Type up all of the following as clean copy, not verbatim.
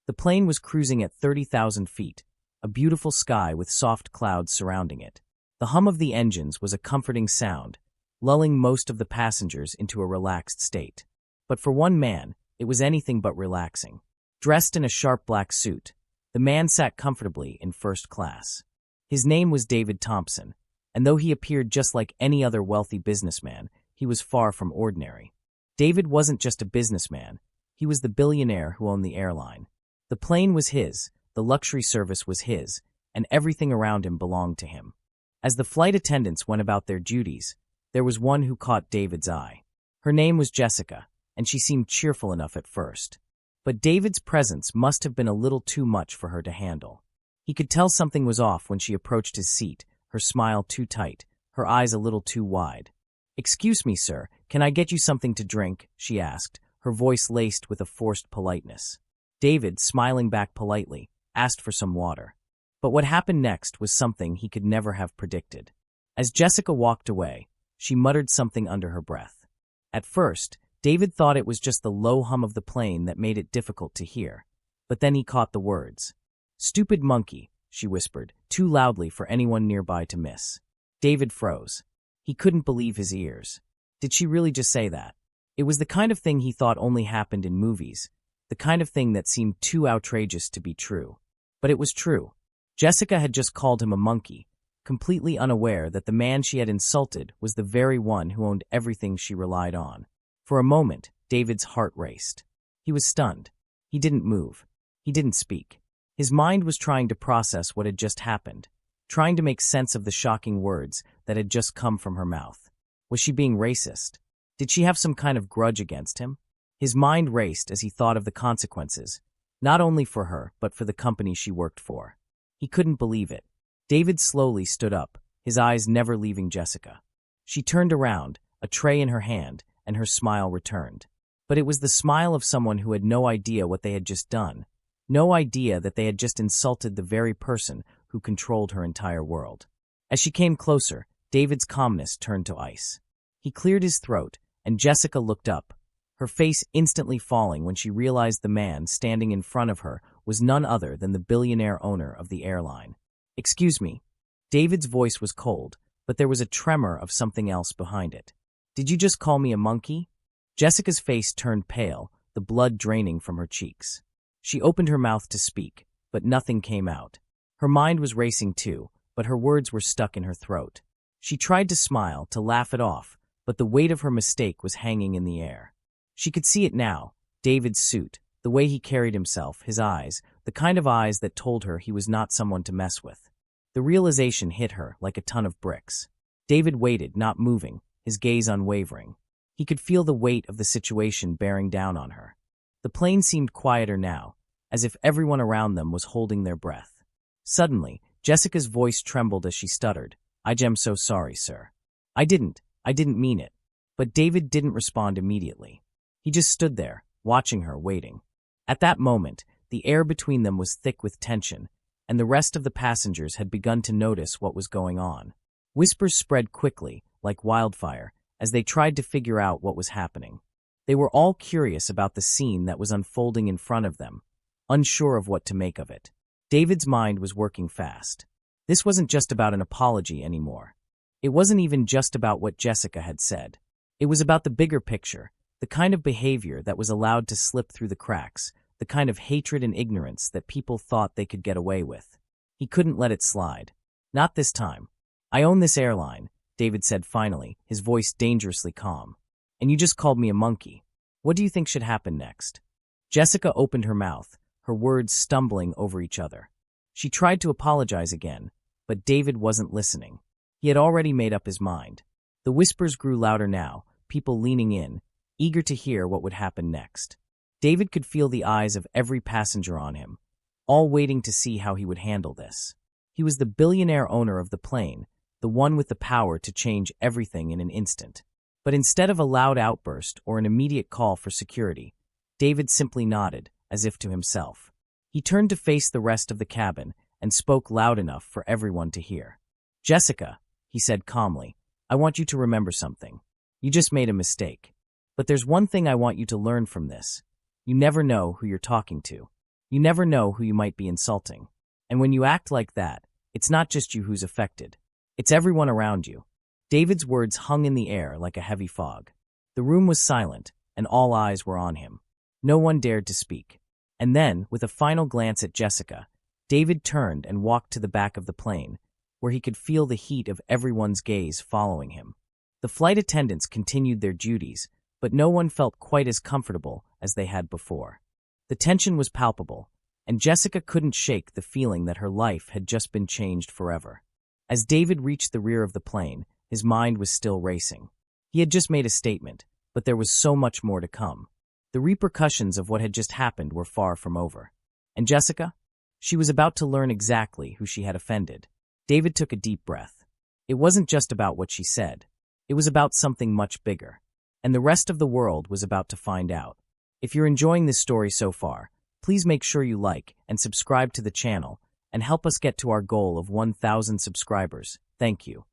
The plane was cruising at 30,000 feet, a beautiful sky with soft clouds surrounding it. The hum of the engines was a comforting sound, lulling most of the passengers into a relaxed state. But for one man, it was anything but relaxing. Dressed in a sharp black suit, the man sat comfortably in first class. His name was David Thompson, and though he appeared just like any other wealthy businessman, he was far from ordinary. David wasn't just a businessman, he was the billionaire who owned the airline. The plane was his, the luxury service was his, and everything around him belonged to him. As the flight attendants went about their duties, there was one who caught David's eye. Her name was Jessica, and she seemed cheerful enough at first. But David's presence must have been a little too much for her to handle. He could tell something was off when she approached his seat, her smile too tight, her eyes a little too wide. "Excuse me, sir, can I get you something to drink?" she asked, her voice laced with a forced politeness. David, smiling back politely, asked for some water. But what happened next was something he could never have predicted. As Jessica walked away, she muttered something under her breath. At first, David thought it was just the low hum of the plane that made it difficult to hear. But then he caught the words. "Stupid monkey," she whispered, too loudly for anyone nearby to miss. David froze. He couldn't believe his ears. Did she really just say that? It was the kind of thing he thought only happened in movies, the kind of thing that seemed too outrageous to be true. But it was true. Jessica had just called him a monkey, completely unaware that the man she had insulted was the very one who owned everything she relied on. For a moment, David's heart raced. He was stunned. He didn't move. He didn't speak. His mind was trying to process what had just happened, trying to make sense of the shocking words that had just come from her mouth. Was she being racist? Did she have some kind of grudge against him? His mind raced as he thought of the consequences, not only for her, but for the company she worked for. He couldn't believe it. David slowly stood up, his eyes never leaving Jessica. She turned around, a tray in her hand, and her smile returned. But it was the smile of someone who had no idea what they had just done, no idea that they had just insulted the very person who controlled her entire world. As she came closer, David's calmness turned to ice. He cleared his throat, and Jessica looked up, her face instantly falling when she realized the man standing in front of her was none other than the billionaire owner of the airline. "Excuse me." David's voice was cold, but there was a tremor of something else behind it. "Did you just call me a monkey?" Jessica's face turned pale, the blood draining from her cheeks. She opened her mouth to speak, but nothing came out. Her mind was racing too, but her words were stuck in her throat. She tried to smile, to laugh it off, but the weight of her mistake was hanging in the air. She could see it now, David's suit, the way he carried himself, his eyes, the kind of eyes that told her he was not someone to mess with. The realization hit her like a ton of bricks. David waited, not moving, his gaze unwavering. He could feel the weight of the situation bearing down on her. The plane seemed quieter now, as if everyone around them was holding their breath. Suddenly, Jessica's voice trembled as she stuttered. "I'm so sorry, sir. I didn't mean it." But David didn't respond immediately. He just stood there, watching her, waiting. At that moment, the air between them was thick with tension, and the rest of the passengers had begun to notice what was going on. Whispers spread quickly, like wildfire, as they tried to figure out what was happening. They were all curious about the scene that was unfolding in front of them, unsure of what to make of it. David's mind was working fast. This wasn't just about an apology anymore. It wasn't even just about what Jessica had said. It was about the bigger picture, the kind of behavior that was allowed to slip through the cracks, the kind of hatred and ignorance that people thought they could get away with. He couldn't let it slide. Not this time. "I own this airline," David said finally, his voice dangerously calm. "And you just called me a monkey. What do you think should happen next?" Jessica opened her mouth, her words stumbling over each other. She tried to apologize again, but David wasn't listening. He had already made up his mind. The whispers grew louder now, people leaning in, eager to hear what would happen next. David could feel the eyes of every passenger on him, all waiting to see how he would handle this. He was the billionaire owner of the plane, the one with the power to change everything in an instant. But instead of a loud outburst or an immediate call for security, David simply nodded, as if to himself. He turned to face the rest of the cabin and spoke loud enough for everyone to hear. "Jessica," he said calmly, "I want you to remember something. You just made a mistake. But there's one thing I want you to learn from this. You never know who you're talking to. You never know who you might be insulting. And when you act like that, it's not just you who's affected. It's everyone around you. David's words hung in the air like a heavy fog. The room was silent, and all eyes were on him. No one dared to speak. And then, with a final glance at Jessica, David turned and walked to the back of the plane, where he could feel the heat of everyone's gaze following him. The flight attendants continued their duties, but no one felt quite as comfortable as they had before. The tension was palpable, and Jessica couldn't shake the feeling that her life had just been changed forever. As David reached the rear of the plane, his mind was still racing. He had just made a statement, but there was so much more to come. The repercussions of what had just happened were far from over. And Jessica? She was about to learn exactly who she had offended. David took a deep breath. It wasn't just about what she said. It was about something much bigger. And the rest of the world was about to find out. If you're enjoying this story so far, please make sure you like and subscribe to the channel and help us get to our goal of 1,000 subscribers. Thank you.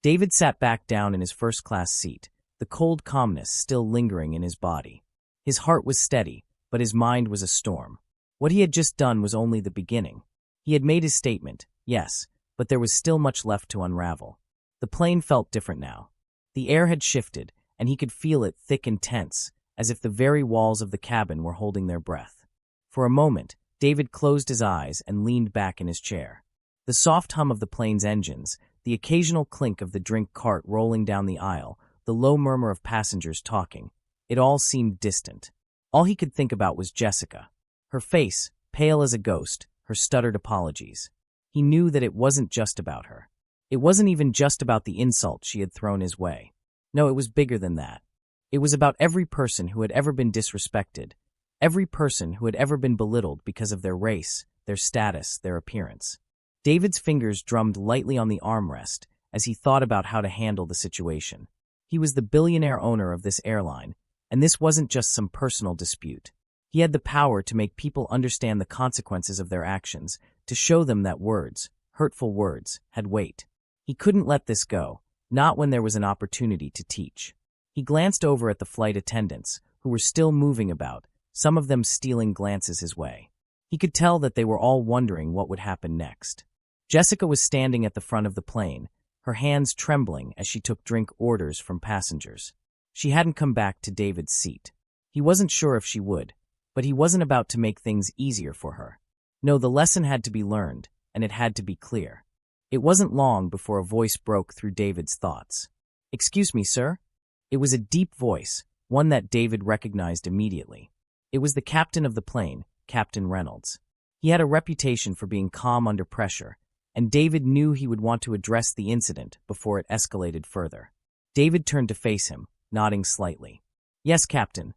David sat back down in his first-class seat, the cold calmness still lingering in his body. His heart was steady, but his mind was a storm. What he had just done was only the beginning. He had made his statement, yes, but there was still much left to unravel. The plane felt different now. The air had shifted, and he could feel it thick and tense, as if the very walls of the cabin were holding their breath. For a moment, David closed his eyes and leaned back in his chair. The soft hum of the plane's engines, the occasional clink of the drink cart rolling down the aisle, the low murmur of passengers talking, it all seemed distant. All he could think about was Jessica. Her face, pale as a ghost, her stuttered apologies. He knew that it wasn't just about her. It wasn't even just about the insult she had thrown his way. No, it was bigger than that. It was about every person who had ever been disrespected, every person who had ever been belittled because of their race, their status, their appearance. David's fingers drummed lightly on the armrest as he thought about how to handle the situation. He was the billionaire owner of this airline, and this wasn't just some personal dispute. He had the power to make people understand the consequences of their actions, to show them that words, hurtful words, had weight. He couldn't let this go, not when there was an opportunity to teach. He glanced over at the flight attendants, who were still moving about, some of them stealing glances his way. He could tell that they were all wondering what would happen next. Jessica was standing at the front of the plane, her hands trembling as she took drink orders from passengers. She hadn't come back to David's seat. He wasn't sure if she would, but he wasn't about to make things easier for her. No, the lesson had to be learned, and it had to be clear. It wasn't long before a voice broke through David's thoughts. "Excuse me, sir?" It was a deep voice, one that David recognized immediately. It was the captain of the plane, Captain Reynolds. He had a reputation for being calm under pressure, and David knew he would want to address the incident before it escalated further. David turned to face him, nodding slightly. "Yes, Captain.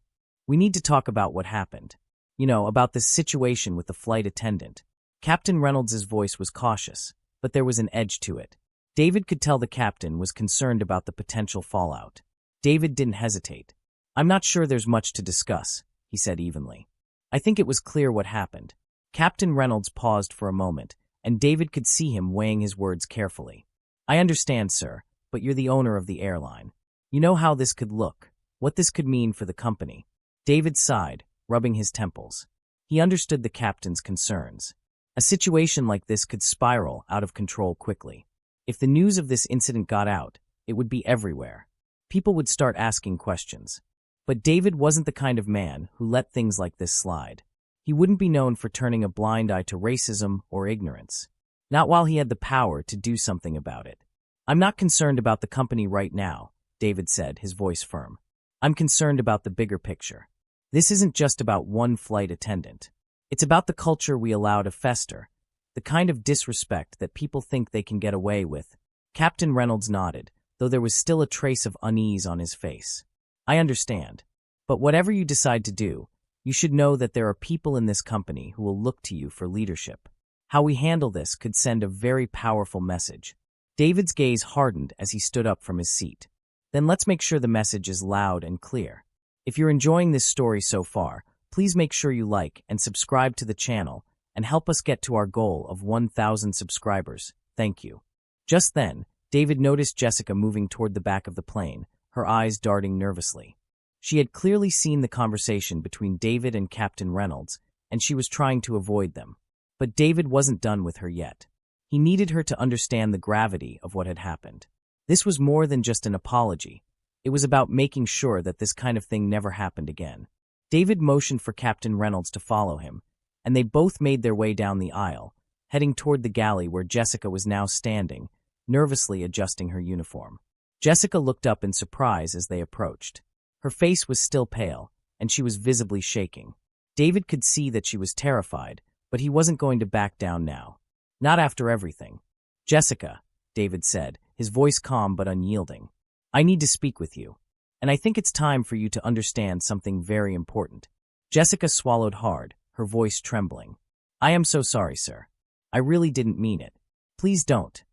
We need to talk about what happened. You know, about this situation with the flight attendant." Captain Reynolds' voice was cautious, but there was an edge to it. David could tell the captain was concerned about the potential fallout. David didn't hesitate. "I'm not sure there's much to discuss," he said evenly. "I think it was clear what happened." Captain Reynolds paused for a moment, and David could see him weighing his words carefully. "I understand, sir, but you're the owner of the airline. You know how this could look, what this could mean for the company." David sighed, rubbing his temples. He understood the captain's concerns. A situation like this could spiral out of control quickly. If the news of this incident got out, it would be everywhere. People would start asking questions. But David wasn't the kind of man who let things like this slide. He wouldn't be known for turning a blind eye to racism or ignorance. Not while he had the power to do something about it. "I'm not concerned about the company right now," David said, his voice firm. "I'm concerned about the bigger picture. This isn't just about one flight attendant. It's about the culture we allow to fester, the kind of disrespect that people think they can get away with." Captain Reynolds nodded, though there was still a trace of unease on his face. "I understand. But whatever you decide to do, you should know that there are people in this company who will look to you for leadership. How we handle this could send a very powerful message." David's gaze hardened as he stood up from his seat. "Then let's make sure the message is loud and clear. If you're enjoying this story so far, please make sure you like and subscribe to the channel and help us get to our goal of 1,000 subscribers. Thank you." Just then, David noticed Jessica moving toward the back of the plane, her eyes darting nervously. She had clearly seen the conversation between David and Captain Reynolds, and she was trying to avoid them. But David wasn't done with her yet. He needed her to understand the gravity of what had happened. This was more than just an apology. It was about making sure that this kind of thing never happened again. David motioned for Captain Reynolds to follow him, and they both made their way down the aisle, heading toward the galley where Jessica was now standing, nervously adjusting her uniform. Jessica looked up in surprise as they approached. Her face was still pale, and she was visibly shaking. David could see that she was terrified, but he wasn't going to back down now. Not after everything. "Jessica," David said, his voice calm but unyielding. "I need to speak with you, and I think it's time for you to understand something very important." Jessica swallowed hard, her voice trembling. "I am so sorry, sir. I really didn't mean it. Please don't."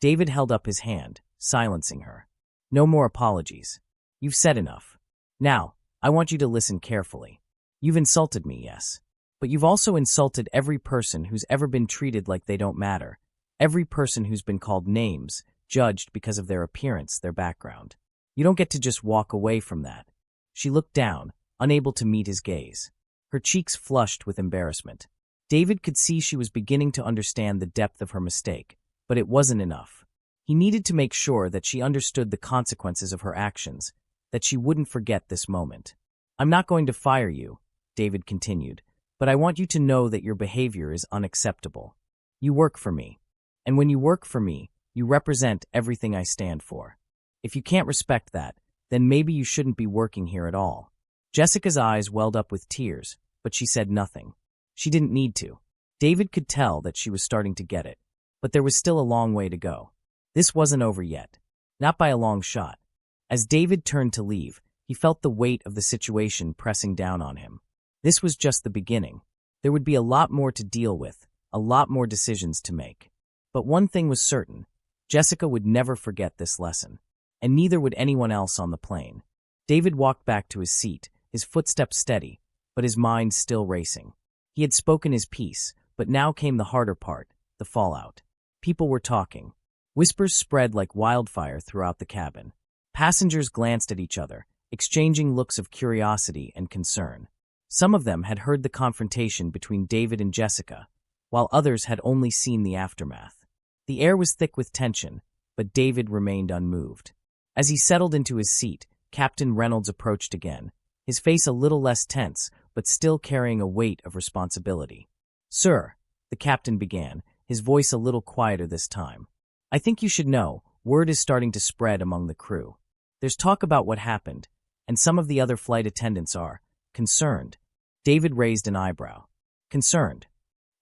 David held up his hand, silencing her. "No more apologies. You've said enough. Now, I want you to listen carefully. You've insulted me, yes. But you've also insulted every person who's ever been treated like they don't matter, every person who's been called names, judged because of their appearance, their background. You don't get to just walk away from that." She looked down, unable to meet his gaze. Her cheeks flushed with embarrassment. David could see she was beginning to understand the depth of her mistake, but it wasn't enough. He needed to make sure that she understood the consequences of her actions, that she wouldn't forget this moment. "I'm not going to fire you," David continued, "but I want you to know that your behavior is unacceptable. You work for me, and when you work for me, you represent everything I stand for. If you can't respect that, then maybe you shouldn't be working here at all." Jessica's eyes welled up with tears, but she said nothing. She didn't need to. David could tell that she was starting to get it, but there was still a long way to go. This wasn't over yet. Not by a long shot. As David turned to leave, he felt the weight of the situation pressing down on him. This was just the beginning. There would be a lot more to deal with, a lot more decisions to make. But one thing was certain. Jessica would never forget this lesson, and neither would anyone else on the plane. David walked back to his seat, his footsteps steady, but his mind still racing. He had spoken his piece, but now came the harder part, the fallout. People were talking. Whispers spread like wildfire throughout the cabin. Passengers glanced at each other, exchanging looks of curiosity and concern. Some of them had heard the confrontation between David and Jessica, while others had only seen the aftermath. The air was thick with tension, but David remained unmoved. As he settled into his seat, Captain Reynolds approached again, his face a little less tense, but still carrying a weight of responsibility. "Sir," the captain began, his voice a little quieter this time, "I think you should know, word is starting to spread among the crew. There's talk about what happened, and some of the other flight attendants are concerned." David raised an eyebrow. "Concerned?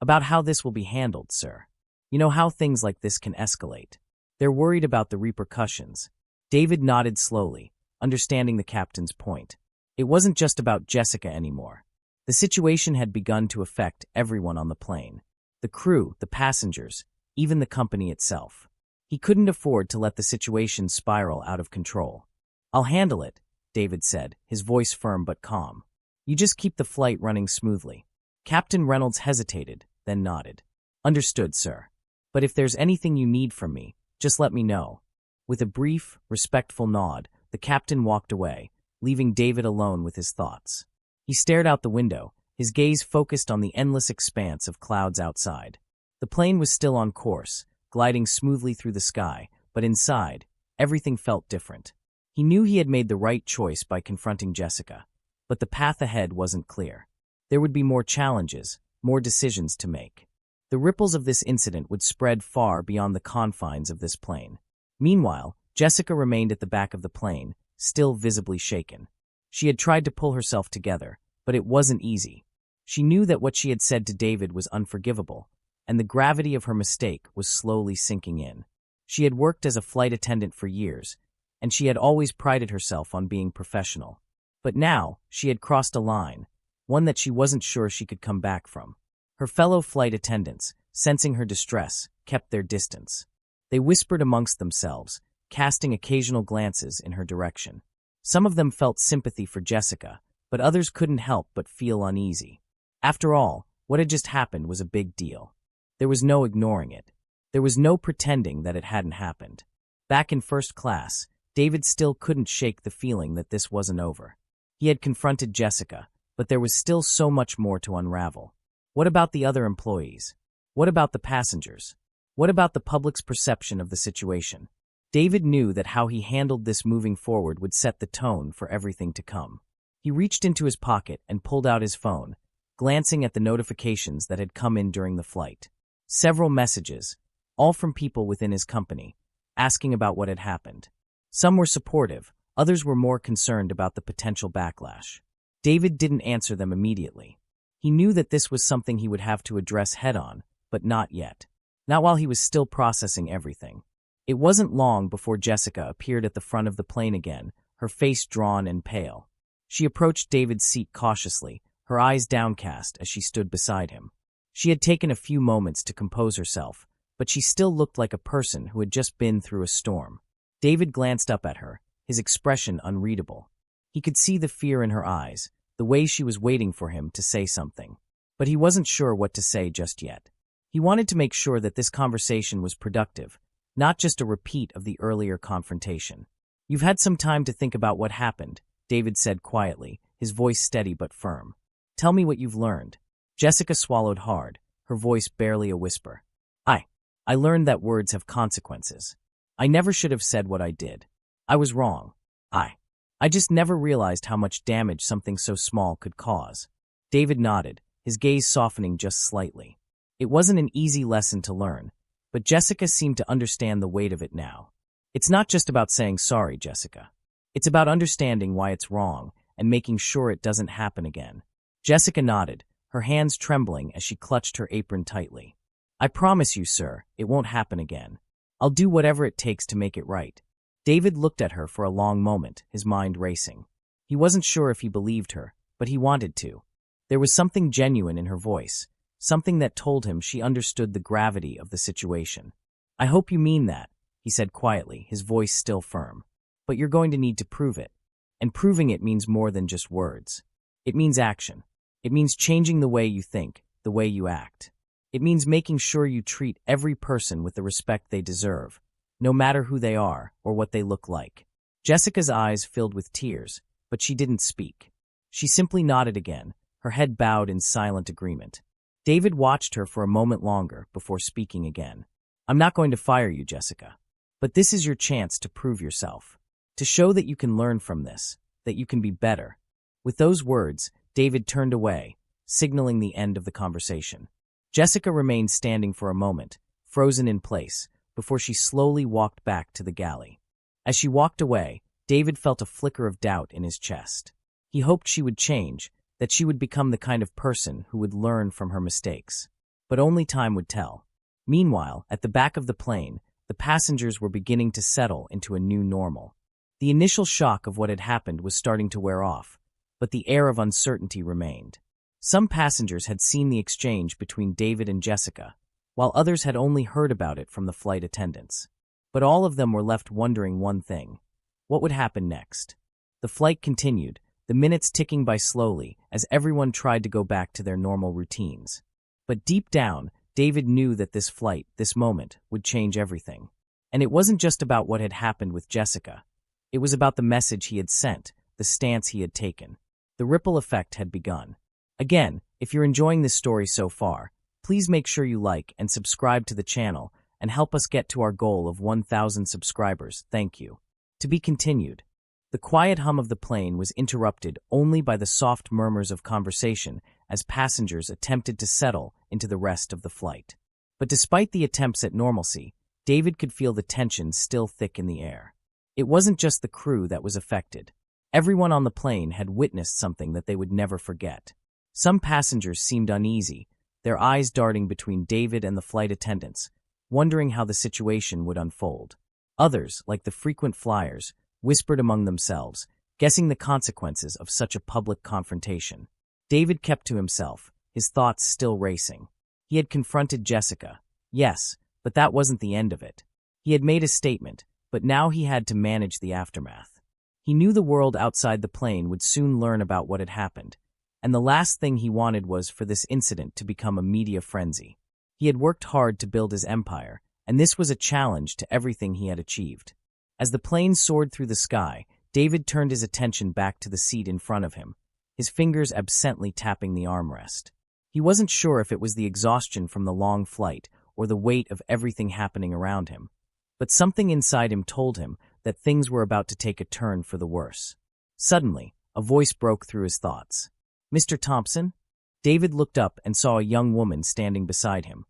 About how this will be handled, sir. You know how things like this can escalate. They're worried about the repercussions." David nodded slowly, understanding the captain's point. It wasn't just about Jessica anymore. The situation had begun to affect everyone on the plane. The crew, the passengers, even the company itself. He couldn't afford to let the situation spiral out of control. "I'll handle it," David said, his voice firm but calm. "You just keep the flight running smoothly." Captain Reynolds hesitated, then nodded. "Understood, sir. But if there's anything you need from me, just let me know." With a brief, respectful nod, the captain walked away, leaving David alone with his thoughts. He stared out the window, his gaze focused on the endless expanse of clouds outside. The plane was still on course, gliding smoothly through the sky, but inside, everything felt different. He knew he had made the right choice by confronting Jessica, but the path ahead wasn't clear. There would be more challenges, more decisions to make. The ripples of this incident would spread far beyond the confines of this plane. Meanwhile, Jessica remained at the back of the plane, still visibly shaken. She had tried to pull herself together, but it wasn't easy. She knew that what she had said to David was unforgivable, and the gravity of her mistake was slowly sinking in. She had worked as a flight attendant for years, and she had always prided herself on being professional. But now, she had crossed a line, one that she wasn't sure she could come back from. Her fellow flight attendants, sensing her distress, kept their distance. They whispered amongst themselves, casting occasional glances in her direction. Some of them felt sympathy for Jessica, but others couldn't help but feel uneasy. After all, what had just happened was a big deal. There was no ignoring it. There was no pretending that it hadn't happened. Back in first class, David still couldn't shake the feeling that this wasn't over. He had confronted Jessica, but there was still so much more to unravel. What about the other employees? What about the passengers? What about the public's perception of the situation? David knew that how he handled this moving forward would set the tone for everything to come. He reached into his pocket and pulled out his phone, glancing at the notifications that had come in during the flight. Several messages, all from people within his company, asking about what had happened. Some were supportive, others were more concerned about the potential backlash. David didn't answer them immediately. He knew that this was something he would have to address head-on, but not yet. Not while he was still processing everything. It wasn't long before Jessica appeared at the front of the plane again, her face drawn and pale. She approached David's seat cautiously, her eyes downcast as she stood beside him. She had taken a few moments to compose herself, but she still looked like a person who had just been through a storm. David glanced up at her, his expression unreadable. He could see the fear in her eyes, the way she was waiting for him to say something. But he wasn't sure what to say just yet. He wanted to make sure that this conversation was productive, not just a repeat of the earlier confrontation. "You've had some time to think about what happened," David said quietly, his voice steady but firm. "Tell me what you've learned." Jessica swallowed hard, her voice barely a whisper. I learned that words have consequences. I never should have said what I did. I was wrong. I just never realized how much damage something so small could cause." David nodded, his gaze softening just slightly. It wasn't an easy lesson to learn, but Jessica seemed to understand the weight of it now. "It's not just about saying sorry, Jessica. It's about understanding why it's wrong and making sure it doesn't happen again." Jessica nodded, her hands trembling as she clutched her apron tightly. "I promise you, sir, it won't happen again. I'll do whatever it takes to make it right." David looked at her for a long moment, his mind racing. He wasn't sure if he believed her, but he wanted to. There was something genuine in her voice, something that told him she understood the gravity of the situation. "I hope you mean that," he said quietly, his voice still firm. "But you're going to need to prove it. And proving it means more than just words. It means action. It means changing the way you think, the way you act. It means making sure you treat every person with the respect they deserve, no matter who they are or what they look like." Jessica's eyes filled with tears, but she didn't speak. She simply nodded again, her head bowed in silent agreement. David watched her for a moment longer before speaking again. "I'm not going to fire you, Jessica. But this is your chance to prove yourself. To show that you can learn from this, that you can be better." With those words, David turned away, signaling the end of the conversation. Jessica remained standing for a moment, frozen in place, before she slowly walked back to the galley. As she walked away, David felt a flicker of doubt in his chest. He hoped she would change, that she would become the kind of person who would learn from her mistakes. But only time would tell. Meanwhile, at the back of the plane, the passengers were beginning to settle into a new normal. The initial shock of what had happened was starting to wear off, but the air of uncertainty remained. Some passengers had seen the exchange between David and Jessica, while others had only heard about it from the flight attendants. But all of them were left wondering one thing: what would happen next? The flight continued, the minutes ticking by slowly as everyone tried to go back to their normal routines. But deep down, David knew that this flight, this moment, would change everything. And it wasn't just about what had happened with Jessica. It was about the message he had sent, the stance he had taken. The ripple effect had begun. Again, if you're enjoying this story so far, please make sure you like and subscribe to the channel and help us get to our goal of 1,000 subscribers. Thank you. To be continued. The quiet hum of the plane was interrupted only by the soft murmurs of conversation as passengers attempted to settle into the rest of the flight. But despite the attempts at normalcy, David could feel the tension still thick in the air. It wasn't just the crew that was affected. Everyone on the plane had witnessed something that they would never forget. Some passengers seemed uneasy, their eyes darting between David and the flight attendants, wondering how the situation would unfold. Others, like the frequent flyers, whispered among themselves, guessing the consequences of such a public confrontation. David kept to himself, his thoughts still racing. He had confronted Jessica, yes, but that wasn't the end of it. He had made a statement, but now he had to manage the aftermath. He knew the world outside the plane would soon learn about what had happened, and the last thing he wanted was for this incident to become a media frenzy. He had worked hard to build his empire, and this was a challenge to everything he had achieved. As the plane soared through the sky, David turned his attention back to the seat in front of him, his fingers absently tapping the armrest. He wasn't sure if it was the exhaustion from the long flight or the weight of everything happening around him, but something inside him told him that things were about to take a turn for the worse. Suddenly, a voice broke through his thoughts. "Mr. Thompson?" David looked up and saw a young woman standing beside him,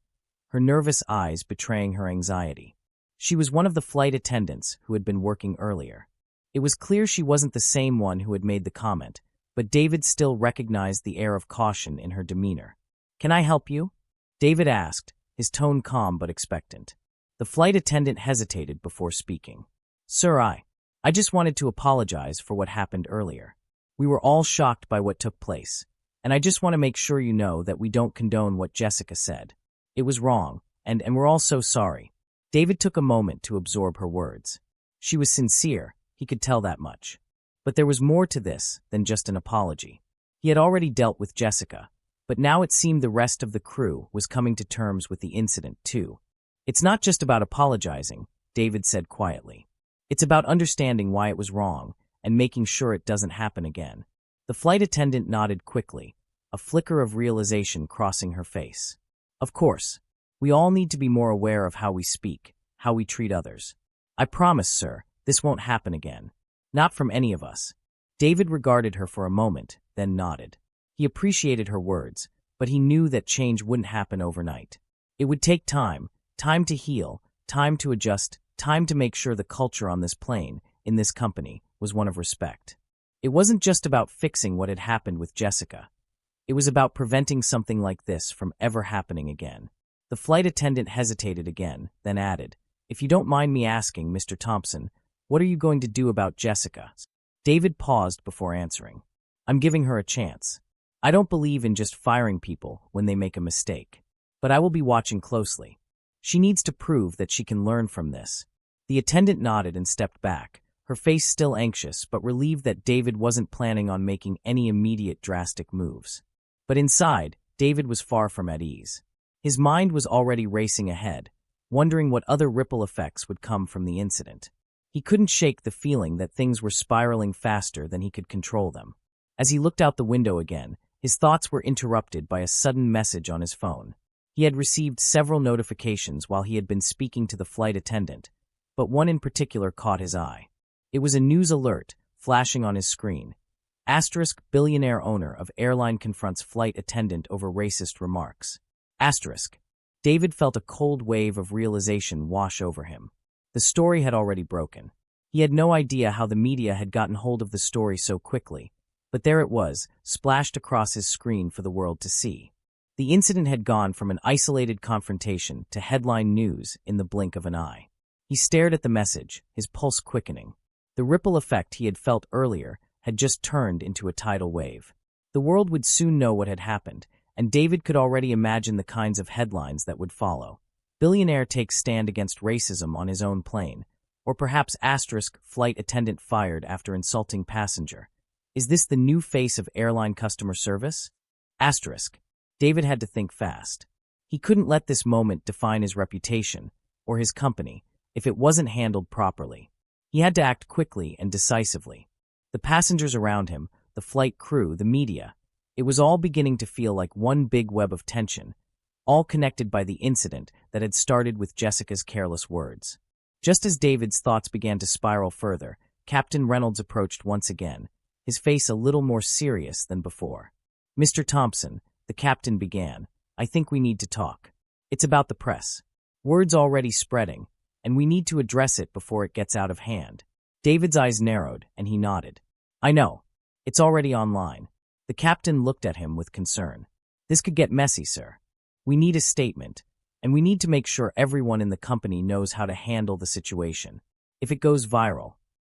her nervous eyes betraying her anxiety. She was one of the flight attendants who had been working earlier. It was clear she wasn't the same one who had made the comment, but David still recognized the air of caution in her demeanor. "Can I help you?" David asked, his tone calm but expectant. The flight attendant hesitated before speaking. "Sir, I just wanted to apologize for what happened earlier. We were all shocked by what took place, and I just want to make sure you know that we don't condone what Jessica said. It was wrong, and we're all so sorry." David took a moment to absorb her words. She was sincere, he could tell that much. But there was more to this than just an apology. He had already dealt with Jessica, but now it seemed the rest of the crew was coming to terms with the incident too. "It's not just about apologizing," David said quietly. "It's about understanding why it was wrong and making sure it doesn't happen again." The flight attendant nodded quickly, a flicker of realization crossing her face. "Of course, we all need to be more aware of how we speak, how we treat others. I promise, sir, this won't happen again. Not from any of us." David regarded her for a moment, then nodded. He appreciated her words, but he knew that change wouldn't happen overnight. It would take time to heal, time to adjust, time to make sure the culture on this plane, in this company, was one of respect. It wasn't just about fixing what had happened with Jessica. It was about preventing something like this from ever happening again. The flight attendant hesitated again, then added, "If you don't mind me asking, Mr. Thompson, what are you going to do about Jessica?" David paused before answering. "I'm giving her a chance. I don't believe in just firing people when they make a mistake. But I will be watching closely. She needs to prove that she can learn from this." The attendant nodded and stepped back, her face still anxious but relieved that David wasn't planning on making any immediate drastic moves. But inside, David was far from at ease. His mind was already racing ahead, wondering what other ripple effects would come from the incident. He couldn't shake the feeling that things were spiraling faster than he could control them. As he looked out the window again, his thoughts were interrupted by a sudden message on his phone. He had received several notifications while he had been speaking to the flight attendant, but one in particular caught his eye. It was a news alert, flashing on his screen. * Billionaire owner of airline confronts flight attendant over racist remarks. * David felt a cold wave of realization wash over him. The story had already broken. He had no idea how the media had gotten hold of the story so quickly, but there it was, splashed across his screen for the world to see. The incident had gone from an isolated confrontation to headline news in the blink of an eye. He stared at the message, his pulse quickening. The ripple effect he had felt earlier had just turned into a tidal wave. The world would soon know what had happened, and David could already imagine the kinds of headlines that would follow. Billionaire takes stand against racism on his own plane, or perhaps flight attendant fired after insulting passenger. Is this the new face of airline customer service? David had to think fast. He couldn't let this moment define his reputation, or his company, if it wasn't handled properly. He had to act quickly and decisively. The passengers around him, the flight crew, the media, it was all beginning to feel like one big web of tension, all connected by the incident that had started with Jessica's careless words. Just as David's thoughts began to spiral further, Captain Reynolds approached once again, his face a little more serious than before. "Mr. Thompson," the captain began, "I think we need to talk. It's about the press. Word's already spreading, and we need to address it before it gets out of hand." David's eyes narrowed, and he nodded. "I know. It's already online." The captain looked at him with concern. "This could get messy, sir. We need a statement, and we need to make sure everyone in the company knows how to handle the situation. If it goes viral—"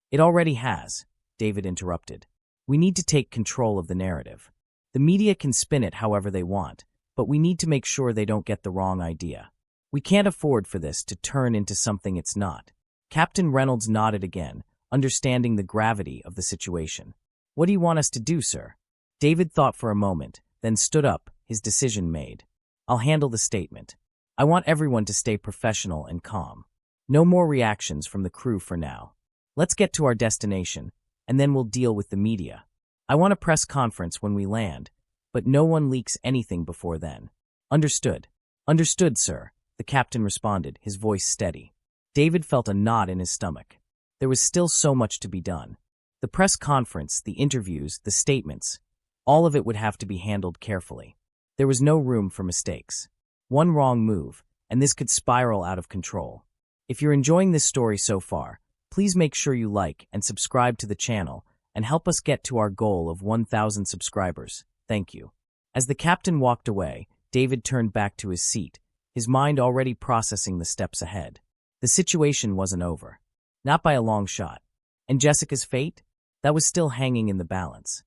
"It already has," David interrupted. "We need to take control of the narrative. The media can spin it however they want, but we need to make sure they don't get the wrong idea. We can't afford for this to turn into something it's not." Captain Reynolds nodded again, understanding the gravity of the situation. "What do you want us to do, sir?" David thought for a moment, then stood up, his decision made. "I'll handle the statement. I want everyone to stay professional and calm. No more reactions from the crew for now. Let's get to our destination, and then we'll deal with the media. I want a press conference when we land, but no one leaks anything before then. Understood. Understood, sir, the captain responded, his voice steady. David felt a knot in his stomach. There was still so much to be done. The press conference, the interviews, the statements, all of it would have to be handled carefully. There was no room for mistakes. One wrong move, and this could spiral out of control. If you're enjoying this story so far, please make sure you like and subscribe to the channel and help us get to our goal of 1,000 subscribers. Thank you. As the captain walked away, David turned back to his seat, his mind already processing the steps ahead. The situation wasn't over. Not by a long shot. And Jessica's fate? That was still hanging in the balance.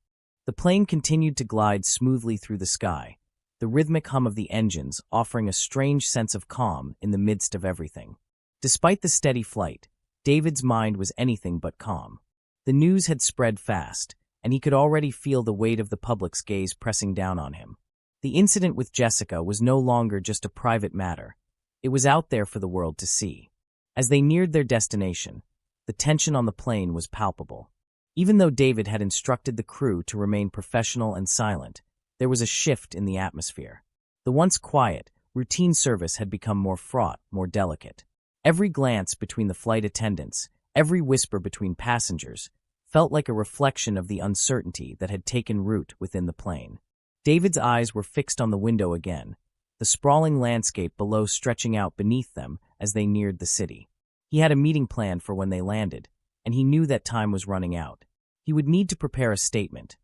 The plane continued to glide smoothly through the sky, the rhythmic hum of the engines offering a strange sense of calm in the midst of everything. Despite the steady flight, David's mind was anything but calm. The news had spread fast, and he could already feel the weight of the public's gaze pressing down on him. The incident with Jessica was no longer just a private matter. It was out there for the world to see. As they neared their destination, the tension on the plane was palpable. Even though David had instructed the crew to remain professional and silent, there was a shift in the atmosphere. The once quiet, routine service had become more fraught, more delicate. Every glance between the flight attendants, every whisper between passengers, felt like a reflection of the uncertainty that had taken root within the plane. David's eyes were fixed on the window again, the sprawling landscape below stretching out beneath them as they neared the city. He had a meeting planned for when they landed, and he knew that time was running out. He would need to prepare a statement,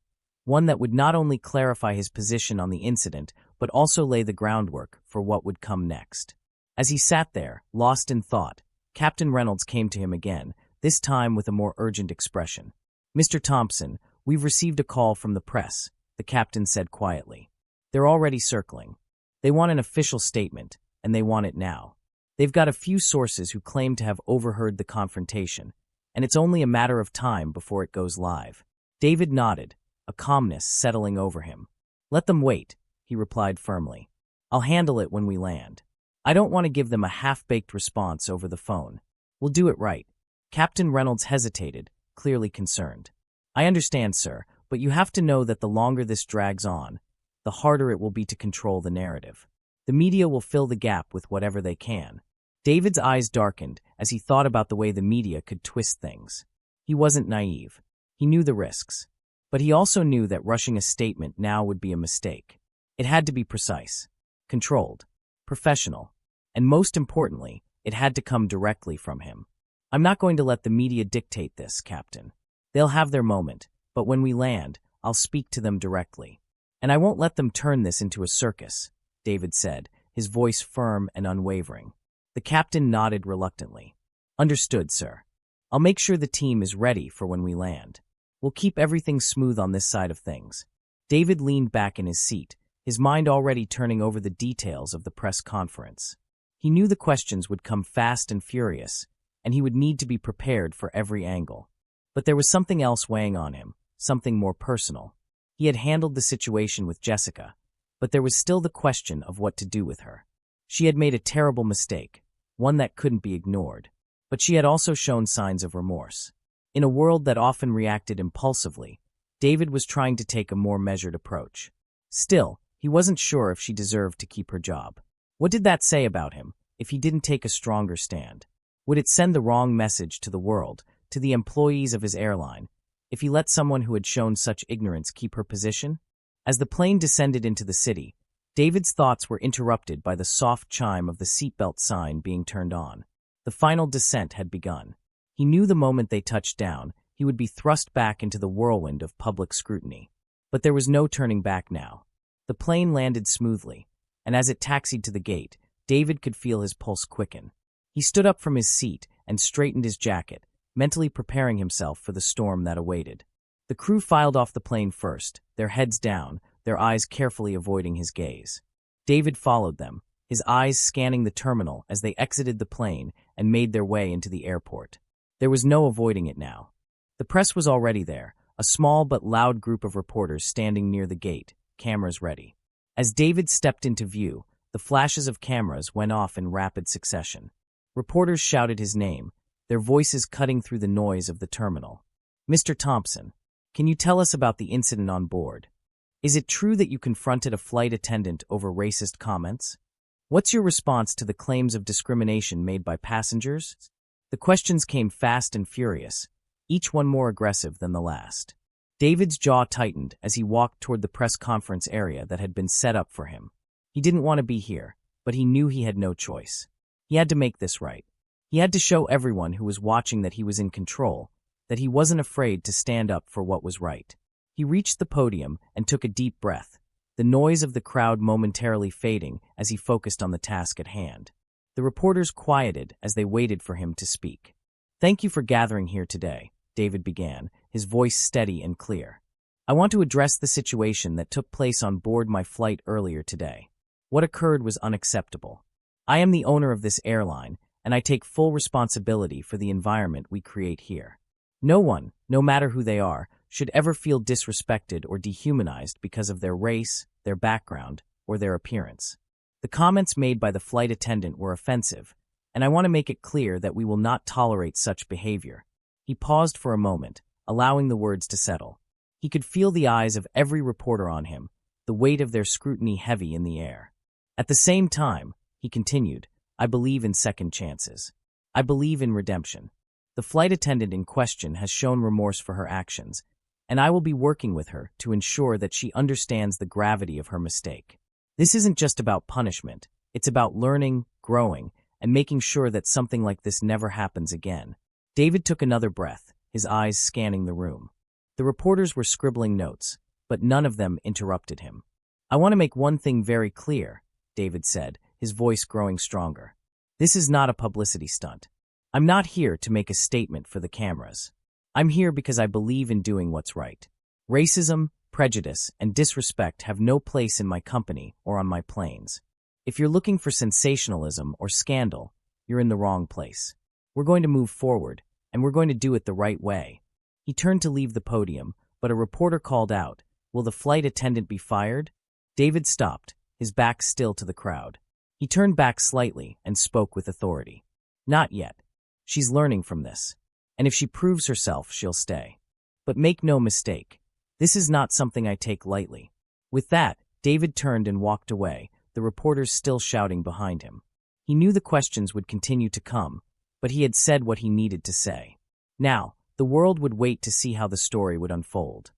one that would not only clarify his position on the incident, but also lay the groundwork for what would come next. As he sat there, lost in thought, Captain Reynolds came to him again, this time with a more urgent expression. "Mr. Thompson, we've received a call from the press," the captain said quietly. "They're already circling. They want an official statement, and they want it now. They've got a few sources who claim to have overheard the confrontation, and it's only a matter of time before it goes live." David nodded, a calmness settling over him. "Let them wait," he replied firmly. "I'll handle it when we land. I don't want to give them a half-baked response over the phone. We'll do it right." Captain Reynolds hesitated, clearly concerned. "I understand, sir, but you have to know that the longer this drags on, the harder it will be to control the narrative. The media will fill the gap with whatever they can." David's eyes darkened as he thought about the way the media could twist things. He wasn't naive. He knew the risks. But he also knew that rushing a statement now would be a mistake. It had to be precise, controlled, professional, and most importantly, it had to come directly from him. "I'm not going to let the media dictate this, Captain. They'll have their moment, but when we land, I'll speak to them directly. And I won't let them turn this into a circus," David said, his voice firm and unwavering. The captain nodded reluctantly. "Understood, sir. I'll make sure the team is ready for when we land. We'll keep everything smooth on this side of things." David leaned back in his seat, his mind already turning over the details of the press conference. He knew the questions would come fast and furious, and he would need to be prepared for every angle. But there was something else weighing on him, something more personal. He had handled the situation with Jessica, but there was still the question of what to do with her. She had made a terrible mistake, one that couldn't be ignored, but she had also shown signs of remorse. In a world that often reacted impulsively, David was trying to take a more measured approach. Still, he wasn't sure if she deserved to keep her job. What did that say about him, if he didn't take a stronger stand? Would it send the wrong message to the world, to the employees of his airline, if he let someone who had shown such ignorance keep her position? As the plane descended into the city, David's thoughts were interrupted by the soft chime of the seatbelt sign being turned on. The final descent had begun. He knew the moment they touched down, he would be thrust back into the whirlwind of public scrutiny. But there was no turning back now. The plane landed smoothly, and as it taxied to the gate, David could feel his pulse quicken. He stood up from his seat and straightened his jacket, mentally preparing himself for the storm that awaited. The crew filed off the plane first, their heads down, their eyes carefully avoiding his gaze. David followed them, his eyes scanning the terminal as they exited the plane and made their way into the airport. There was no avoiding it now. The press was already there, a small but loud group of reporters standing near the gate, cameras ready. As David stepped into view, the flashes of cameras went off in rapid succession. Reporters shouted his name, their voices cutting through the noise of the terminal. "Mr. Thompson, can you tell us about the incident on board?" Is it true that you confronted a flight attendant over racist comments? What's your response to the claims of discrimination made by passengers? The questions came fast and furious, each one more aggressive than the last. David's jaw tightened as he walked toward the press conference area that had been set up for him. He didn't want to be here, but he knew he had no choice. He had to make this right. He had to show everyone who was watching that he was in control, that he wasn't afraid to stand up for what was right. He reached the podium and took a deep breath, the noise of the crowd momentarily fading as he focused on the task at hand. The reporters quieted as they waited for him to speak. "Thank you for gathering here today," David began, his voice steady and clear. "I want to address the situation that took place on board my flight earlier today. What occurred was unacceptable. I am the owner of this airline, and I take full responsibility for the environment we create here. No one, no matter who they are, should ever feel disrespected or dehumanized because of their race, their background, or their appearance. The comments made by the flight attendant were offensive, and I want to make it clear that we will not tolerate such behavior." He paused for a moment, allowing the words to settle. He could feel the eyes of every reporter on him, the weight of their scrutiny heavy in the air. "At the same time," he continued, "I believe in second chances. I believe in redemption. The flight attendant in question has shown remorse for her actions, and I will be working with her to ensure that she understands the gravity of her mistake. This isn't just about punishment, it's about learning, growing, and making sure that something like this never happens again." David took another breath, his eyes scanning the room. The reporters were scribbling notes, but none of them interrupted him. "I want to make one thing very clear," David said, his voice growing stronger. "This is not a publicity stunt. I'm not here to make a statement for the cameras. I'm here because I believe in doing what's right. Racism, prejudice, and disrespect have no place in my company or on my planes. If you're looking for sensationalism or scandal, you're in the wrong place. We're going to move forward, and we're going to do it the right way." He turned to leave the podium, but a reporter called out, "Will the flight attendant be fired?" David stopped, his back still to the crowd. He turned back slightly and spoke with authority. "Not yet. She's learning from this. And if she proves herself, she'll stay. But make no mistake, this is not something I take lightly." With that, David turned and walked away, the reporters still shouting behind him. He knew the questions would continue to come, but he had said what he needed to say. Now, the world would wait to see how the story would unfold.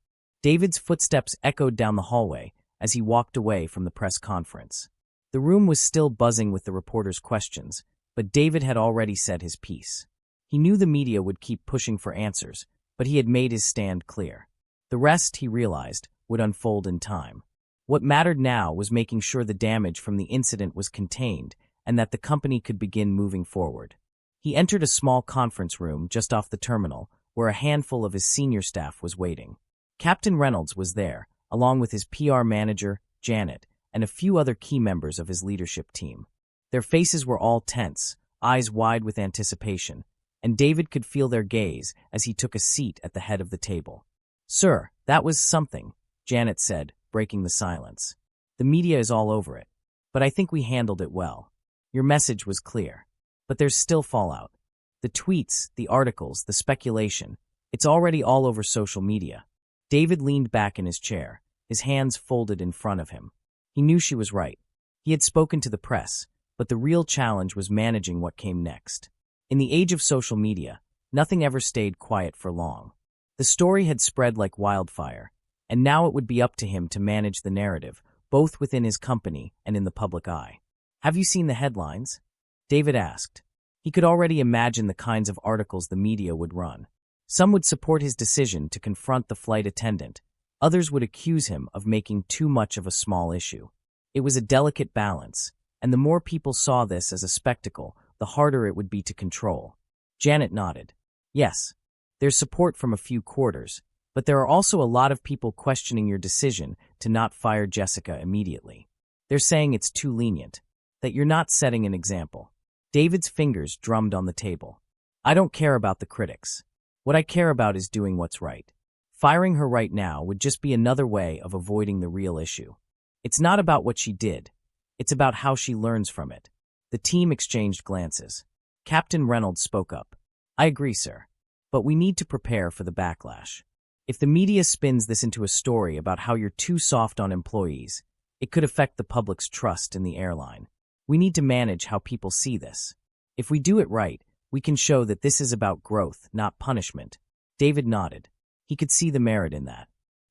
David's footsteps echoed down the hallway as he walked away from the press conference. The room was still buzzing with the reporters' questions, but David had already said his piece. He knew the media would keep pushing for answers, but he had made his stand clear. The rest, he realized, would unfold in time. What mattered now was making sure the damage from the incident was contained and that the company could begin moving forward. He entered a small conference room just off the terminal, where a handful of his senior staff was waiting. Captain Reynolds was there, along with his PR manager, Janet, and a few other key members of his leadership team. Their faces were all tense, eyes wide with anticipation, and David could feel their gaze as he took a seat at the head of the table. "Sir, that was something," Janet said, breaking the silence. "The media is all over it, but I think we handled it well. Your message was clear. But there's still fallout. The tweets, the articles, the speculation, it's already all over social media." David leaned back in his chair, his hands folded in front of him. He knew she was right. He had spoken to the press, but the real challenge was managing what came next. In the age of social media, nothing ever stayed quiet for long. The story had spread like wildfire, and now it would be up to him to manage the narrative, both within his company and in the public eye. "Have you seen the headlines?" David asked. He could already imagine the kinds of articles the media would run. Some would support his decision to confront the flight attendant. Others would accuse him of making too much of a small issue. It was a delicate balance, and the more people saw this as a spectacle, the harder it would be to control. Janet nodded. "Yes, there's support from a few quarters, but there are also a lot of people questioning your decision to not fire Jessica immediately. They're saying it's too lenient, that you're not setting an example." David's fingers drummed on the table. "I don't care about the critics. What I care about is doing what's right. Firing her right now would just be another way of avoiding the real issue. It's not about what she did. It's about how she learns from it." The team exchanged glances. Captain Reynolds spoke up. "I agree, sir. But we need to prepare for the backlash. If the media spins this into a story about how you're too soft on employees, it could affect the public's trust in the airline. We need to manage how people see this. If we do it right, we can show that this is about growth, not punishment. David nodded. He could see the merit in that.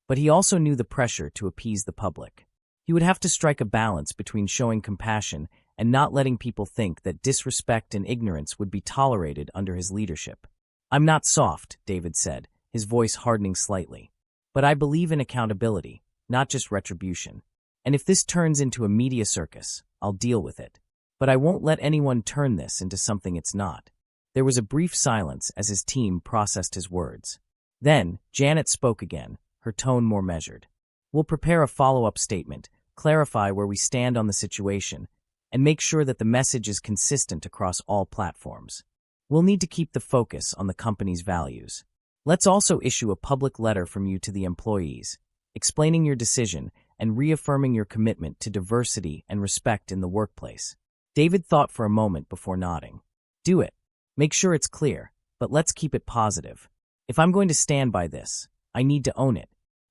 But he also knew the pressure to appease the public. He would have to strike a balance between showing compassion and not letting people think that disrespect and ignorance would be tolerated under his leadership. "I'm not soft," David said, his voice hardening slightly. "But I believe in accountability, not just retribution. And if this turns into a media circus, I'll deal with it. But I won't let anyone turn this into something it's not." There was a brief silence as his team processed his words. Then, Janet spoke again, her tone more measured. "We'll prepare a follow-up statement, clarify where we stand on the situation, and make sure that the message is consistent across all platforms. We'll need to keep the focus on the company's values. Let's also issue a public letter from you to the employees, explaining your decision and reaffirming your commitment to diversity and respect in the workplace." David thought for a moment before nodding. "Do it. Make sure it's clear, but let's keep it positive. If I'm going to stand by this, I need to own it."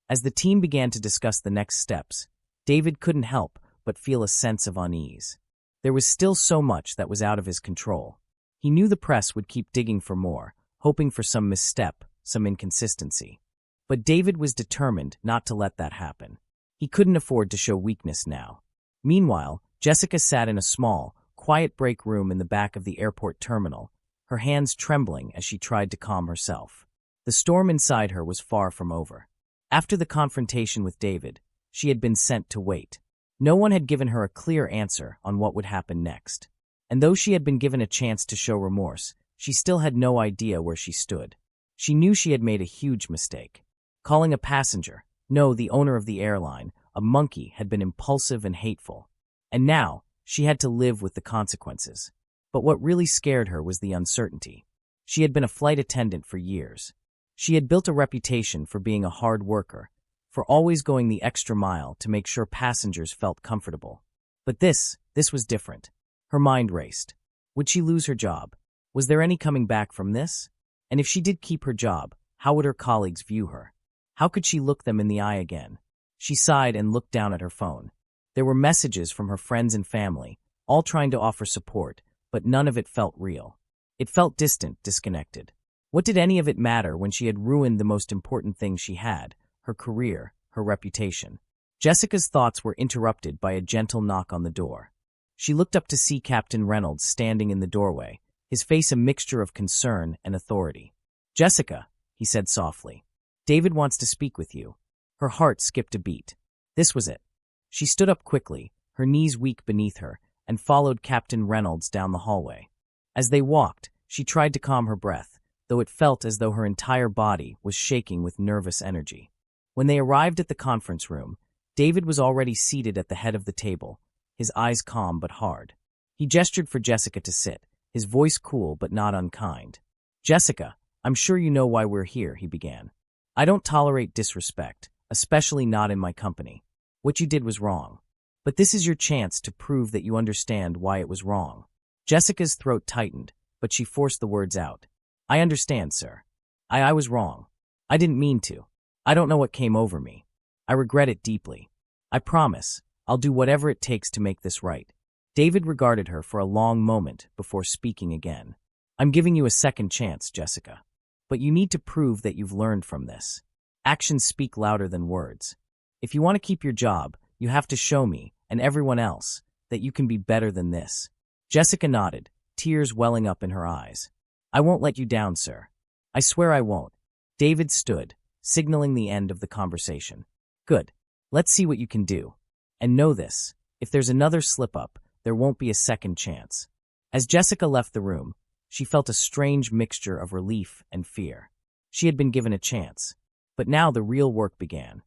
As the team began to discuss the next steps, David couldn't help but feel a sense of unease. There was still so much that was out of his control. He knew the press would keep digging for more, hoping for some misstep, some inconsistency. But David was determined not to let that happen. He couldn't afford to show weakness now. Meanwhile, Jessica sat in a small, quiet break room in the back of the airport terminal, her hands trembling as she tried to calm herself. The storm inside her was far from over. After the confrontation with David, she had been sent to wait. No one had given her a clear answer on what would happen next. And though she had been given a chance to show remorse, she still had no idea where she stood. She knew she had made a huge mistake. Calling a passenger, no, the owner of the airline, a monkey, had been impulsive and hateful. And now, she had to live with the consequences. But what really scared her was the uncertainty. She had been a flight attendant for years. She had built a reputation for being a hard worker, for always going the extra mile to make sure passengers felt comfortable. But this was different. Her mind raced. Would she lose her job? Was there any coming back from this? And if she did keep her job, how would her colleagues view her? How could she look them in the eye again? She sighed and looked down at her phone. There were messages from her friends and family, all trying to offer support, but none of it felt real. It felt distant, disconnected. What did any of it matter when she had ruined the most important thing she had, her career, her reputation? Jessica's thoughts were interrupted by a gentle knock on the door. She looked up to see Captain Reynolds standing in the doorway, his face a mixture of concern and authority. "Jessica," he said softly, "David wants to speak with you." Her heart skipped a beat. This was it. She stood up quickly, her knees weak beneath her, and followed Captain Reynolds down the hallway. As they walked, she tried to calm her breath, though it felt as though her entire body was shaking with nervous energy. When they arrived at the conference room, David was already seated at the head of the table, his eyes calm but hard. He gestured for Jessica to sit, his voice cool but not unkind. "Jessica, I'm sure you know why we're here," he began. "I don't tolerate disrespect, especially not in my company. What you did was wrong. But this is your chance to prove that you understand why it was wrong." Jessica's throat tightened, but she forced the words out. "I understand, sir. I was wrong. I didn't mean to. I don't know what came over me. I regret it deeply. I promise, I'll do whatever it takes to make this right." David regarded her for a long moment before speaking again. "I'm giving you a second chance, Jessica. But you need to prove that you've learned from this. Actions speak louder than words. If you want to keep your job, you have to show me, and everyone else, that you can be better than this." Jessica nodded, tears welling up in her eyes. "I won't let you down, sir. I swear I won't." David stood, signaling the end of the conversation. "Good. Let's see what you can do. And know this, if there's another slip-up, there won't be a second chance." As Jessica left the room, she felt a strange mixture of relief and fear. She had been given a chance, but now the real work began.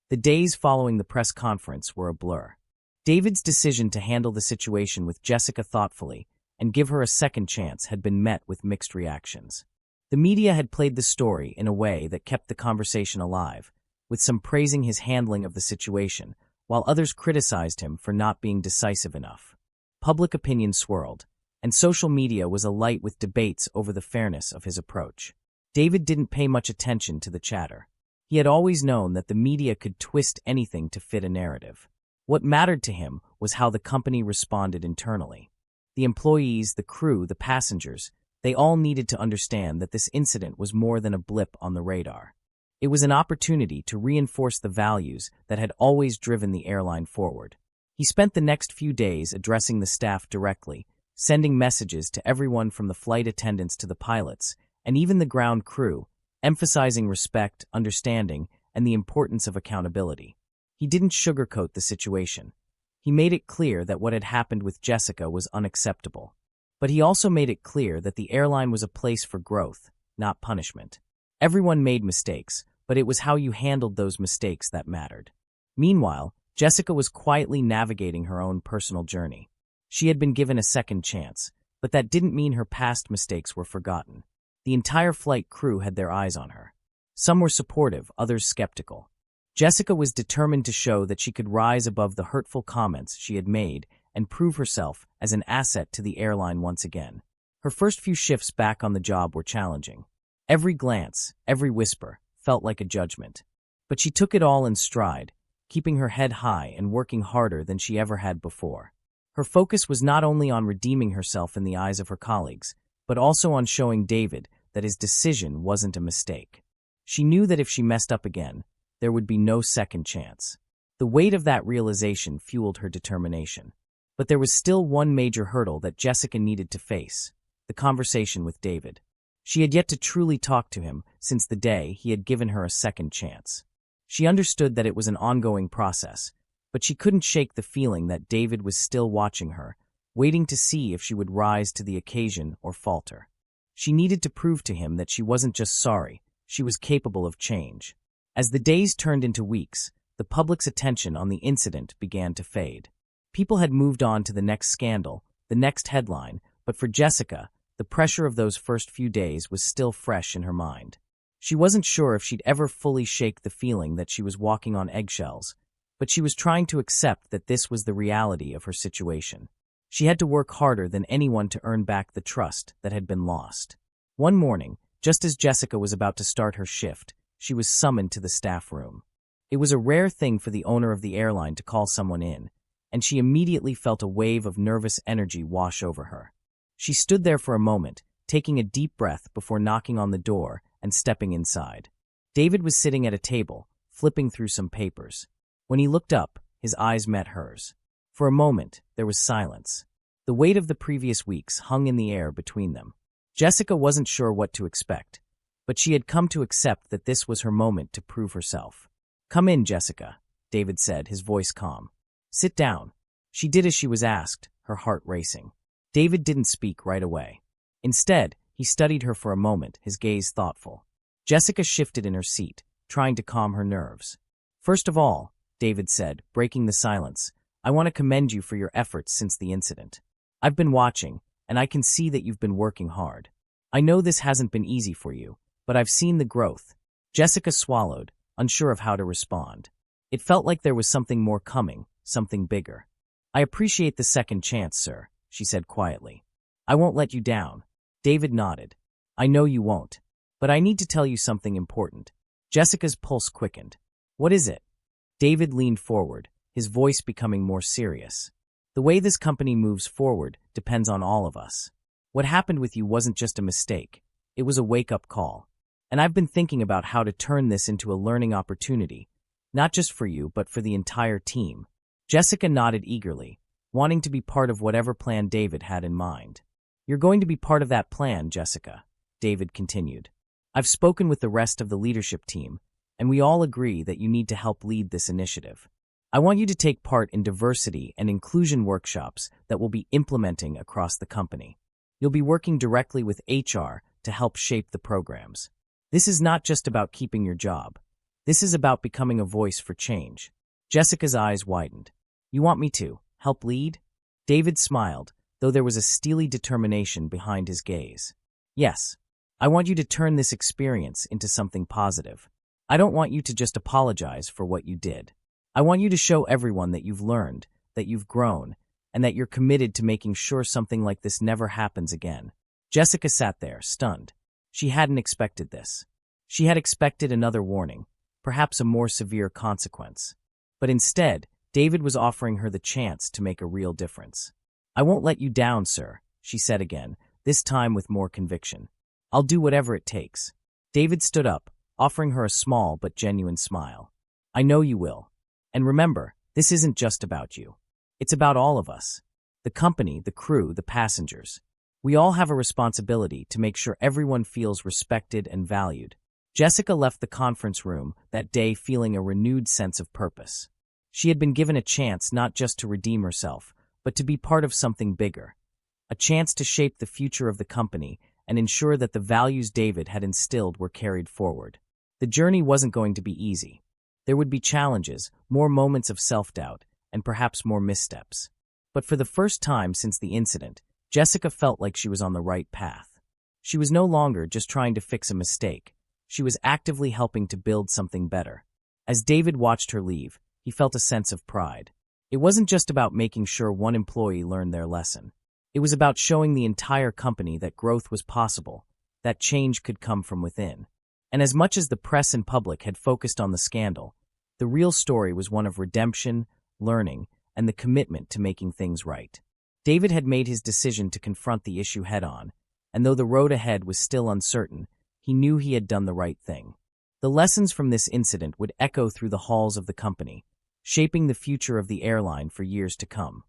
The days following the press conference were a blur. David's decision to handle the situation with Jessica thoughtfully and give her a second chance had been met with mixed reactions. The media had played the story in a way that kept the conversation alive, with some praising his handling of the situation, while others criticized him for not being decisive enough. Public opinion swirled, and social media was alight with debates over the fairness of his approach. David didn't pay much attention to the chatter. He had always known that the media could twist anything to fit a narrative. What mattered to him was how the company responded internally. The employees, the crew, the passengers, they all needed to understand that this incident was more than a blip on the radar. It was an opportunity to reinforce the values that had always driven the airline forward. He spent the next few days addressing the staff directly, sending messages to everyone from the flight attendants to the pilots, and even the ground crew, emphasizing respect, understanding, and the importance of accountability. He didn't sugarcoat the situation. He made it clear that what had happened with Jessica was unacceptable. But he also made it clear that the airline was a place for growth, not punishment. Everyone made mistakes, but it was how you handled those mistakes that mattered. Meanwhile, Jessica was quietly navigating her own personal journey. She had been given a second chance, but that didn't mean her past mistakes were forgotten. The entire flight crew had their eyes on her. Some were supportive, others skeptical. Jessica was determined to show that she could rise above the hurtful comments she had made and prove herself as an asset to the airline once again. Her first few shifts back on the job were challenging. Every glance, every whisper, felt like a judgment. But she took it all in stride, keeping her head high and working harder than she ever had before. Her focus was not only on redeeming herself in the eyes of her colleagues, but also on showing David that his decision wasn't a mistake. She knew that if she messed up again, there would be no second chance. The weight of that realization fueled her determination. But there was still one major hurdle that Jessica needed to face: the conversation with David. She had yet to truly talk to him since the day he had given her a second chance. She understood that it was an ongoing process, but she couldn't shake the feeling that David was still watching her, waiting to see if she would rise to the occasion or falter. She needed to prove to him that she wasn't just sorry, she was capable of change. As the days turned into weeks, the public's attention on the incident began to fade. People had moved on to the next scandal, the next headline, but for Jessica, the pressure of those first few days was still fresh in her mind. She wasn't sure if she'd ever fully shake the feeling that she was walking on eggshells, but she was trying to accept that this was the reality of her situation. She had to work harder than anyone to earn back the trust that had been lost. One morning, just as Jessica was about to start her shift, she was summoned to the staff room. It was a rare thing for the owner of the airline to call someone in, and she immediately felt a wave of nervous energy wash over her. She stood there for a moment, taking a deep breath before knocking on the door and stepping inside. David was sitting at a table, flipping through some papers. When he looked up, his eyes met hers. For a moment, there was silence. The weight of the previous weeks hung in the air between them. Jessica wasn't sure what to expect, but she had come to accept that this was her moment to prove herself. "Come in, Jessica," David said, his voice calm. "Sit down." She did as she was asked, her heart racing. David didn't speak right away. Instead, he studied her for a moment, his gaze thoughtful. Jessica shifted in her seat, trying to calm her nerves. "First of all," David said, breaking the silence, "I want to commend you for your efforts since the incident. I've been watching, and I can see that you've been working hard. I know this hasn't been easy for you, but I've seen the growth." Jessica swallowed, unsure of how to respond. It felt like there was something more coming, something bigger. "I appreciate the second chance, sir," she said quietly. "I won't let you down." David nodded. "I know you won't. But I need to tell you something important." Jessica's pulse quickened. "What is it?" David leaned forward, his voice becoming more serious. "The way this company moves forward depends on all of us. What happened with you wasn't just a mistake. It was a wake-up call. And I've been thinking about how to turn this into a learning opportunity, not just for you, but for the entire team." Jessica nodded eagerly, wanting to be part of whatever plan David had in mind. "You're going to be part of that plan, Jessica," David continued. "I've spoken with the rest of the leadership team, and we all agree that you need to help lead this initiative. I want you to take part in diversity and inclusion workshops that we'll be implementing across the company. You'll be working directly with HR to help shape the programs. This is not just about keeping your job. This is about becoming a voice for change." Jessica's eyes widened. "You want me to help lead?" David smiled, though there was a steely determination behind his gaze. "Yes. I want you to turn this experience into something positive. I don't want you to just apologize for what you did. I want you to show everyone that you've learned, that you've grown, and that you're committed to making sure something like this never happens again." Jessica sat there, stunned. She hadn't expected this. She had expected another warning, perhaps a more severe consequence. But instead, David was offering her the chance to make a real difference. "I won't let you down, sir," she said again, this time with more conviction. "I'll do whatever it takes." David stood up, offering her a small but genuine smile. "I know you will. And remember, this isn't just about you. It's about all of us. The company, the crew, the passengers. We all have a responsibility to make sure everyone feels respected and valued." Jessica left the conference room that day feeling a renewed sense of purpose. She had been given a chance not just to redeem herself, but to be part of something bigger. A chance to shape the future of the company and ensure that the values David had instilled were carried forward. The journey wasn't going to be easy. There would be challenges, more moments of self-doubt, and perhaps more missteps. But for the first time since the incident, Jessica felt like she was on the right path. She was no longer just trying to fix a mistake. She was actively helping to build something better. As David watched her leave, he felt a sense of pride. It wasn't just about making sure one employee learned their lesson. It was about showing the entire company that growth was possible, that change could come from within. And as much as the press and public had focused on the scandal, the real story was one of redemption, learning, and the commitment to making things right. David had made his decision to confront the issue head-on, and though the road ahead was still uncertain, he knew he had done the right thing. The lessons from this incident would echo through the halls of the company, shaping the future of the airline for years to come.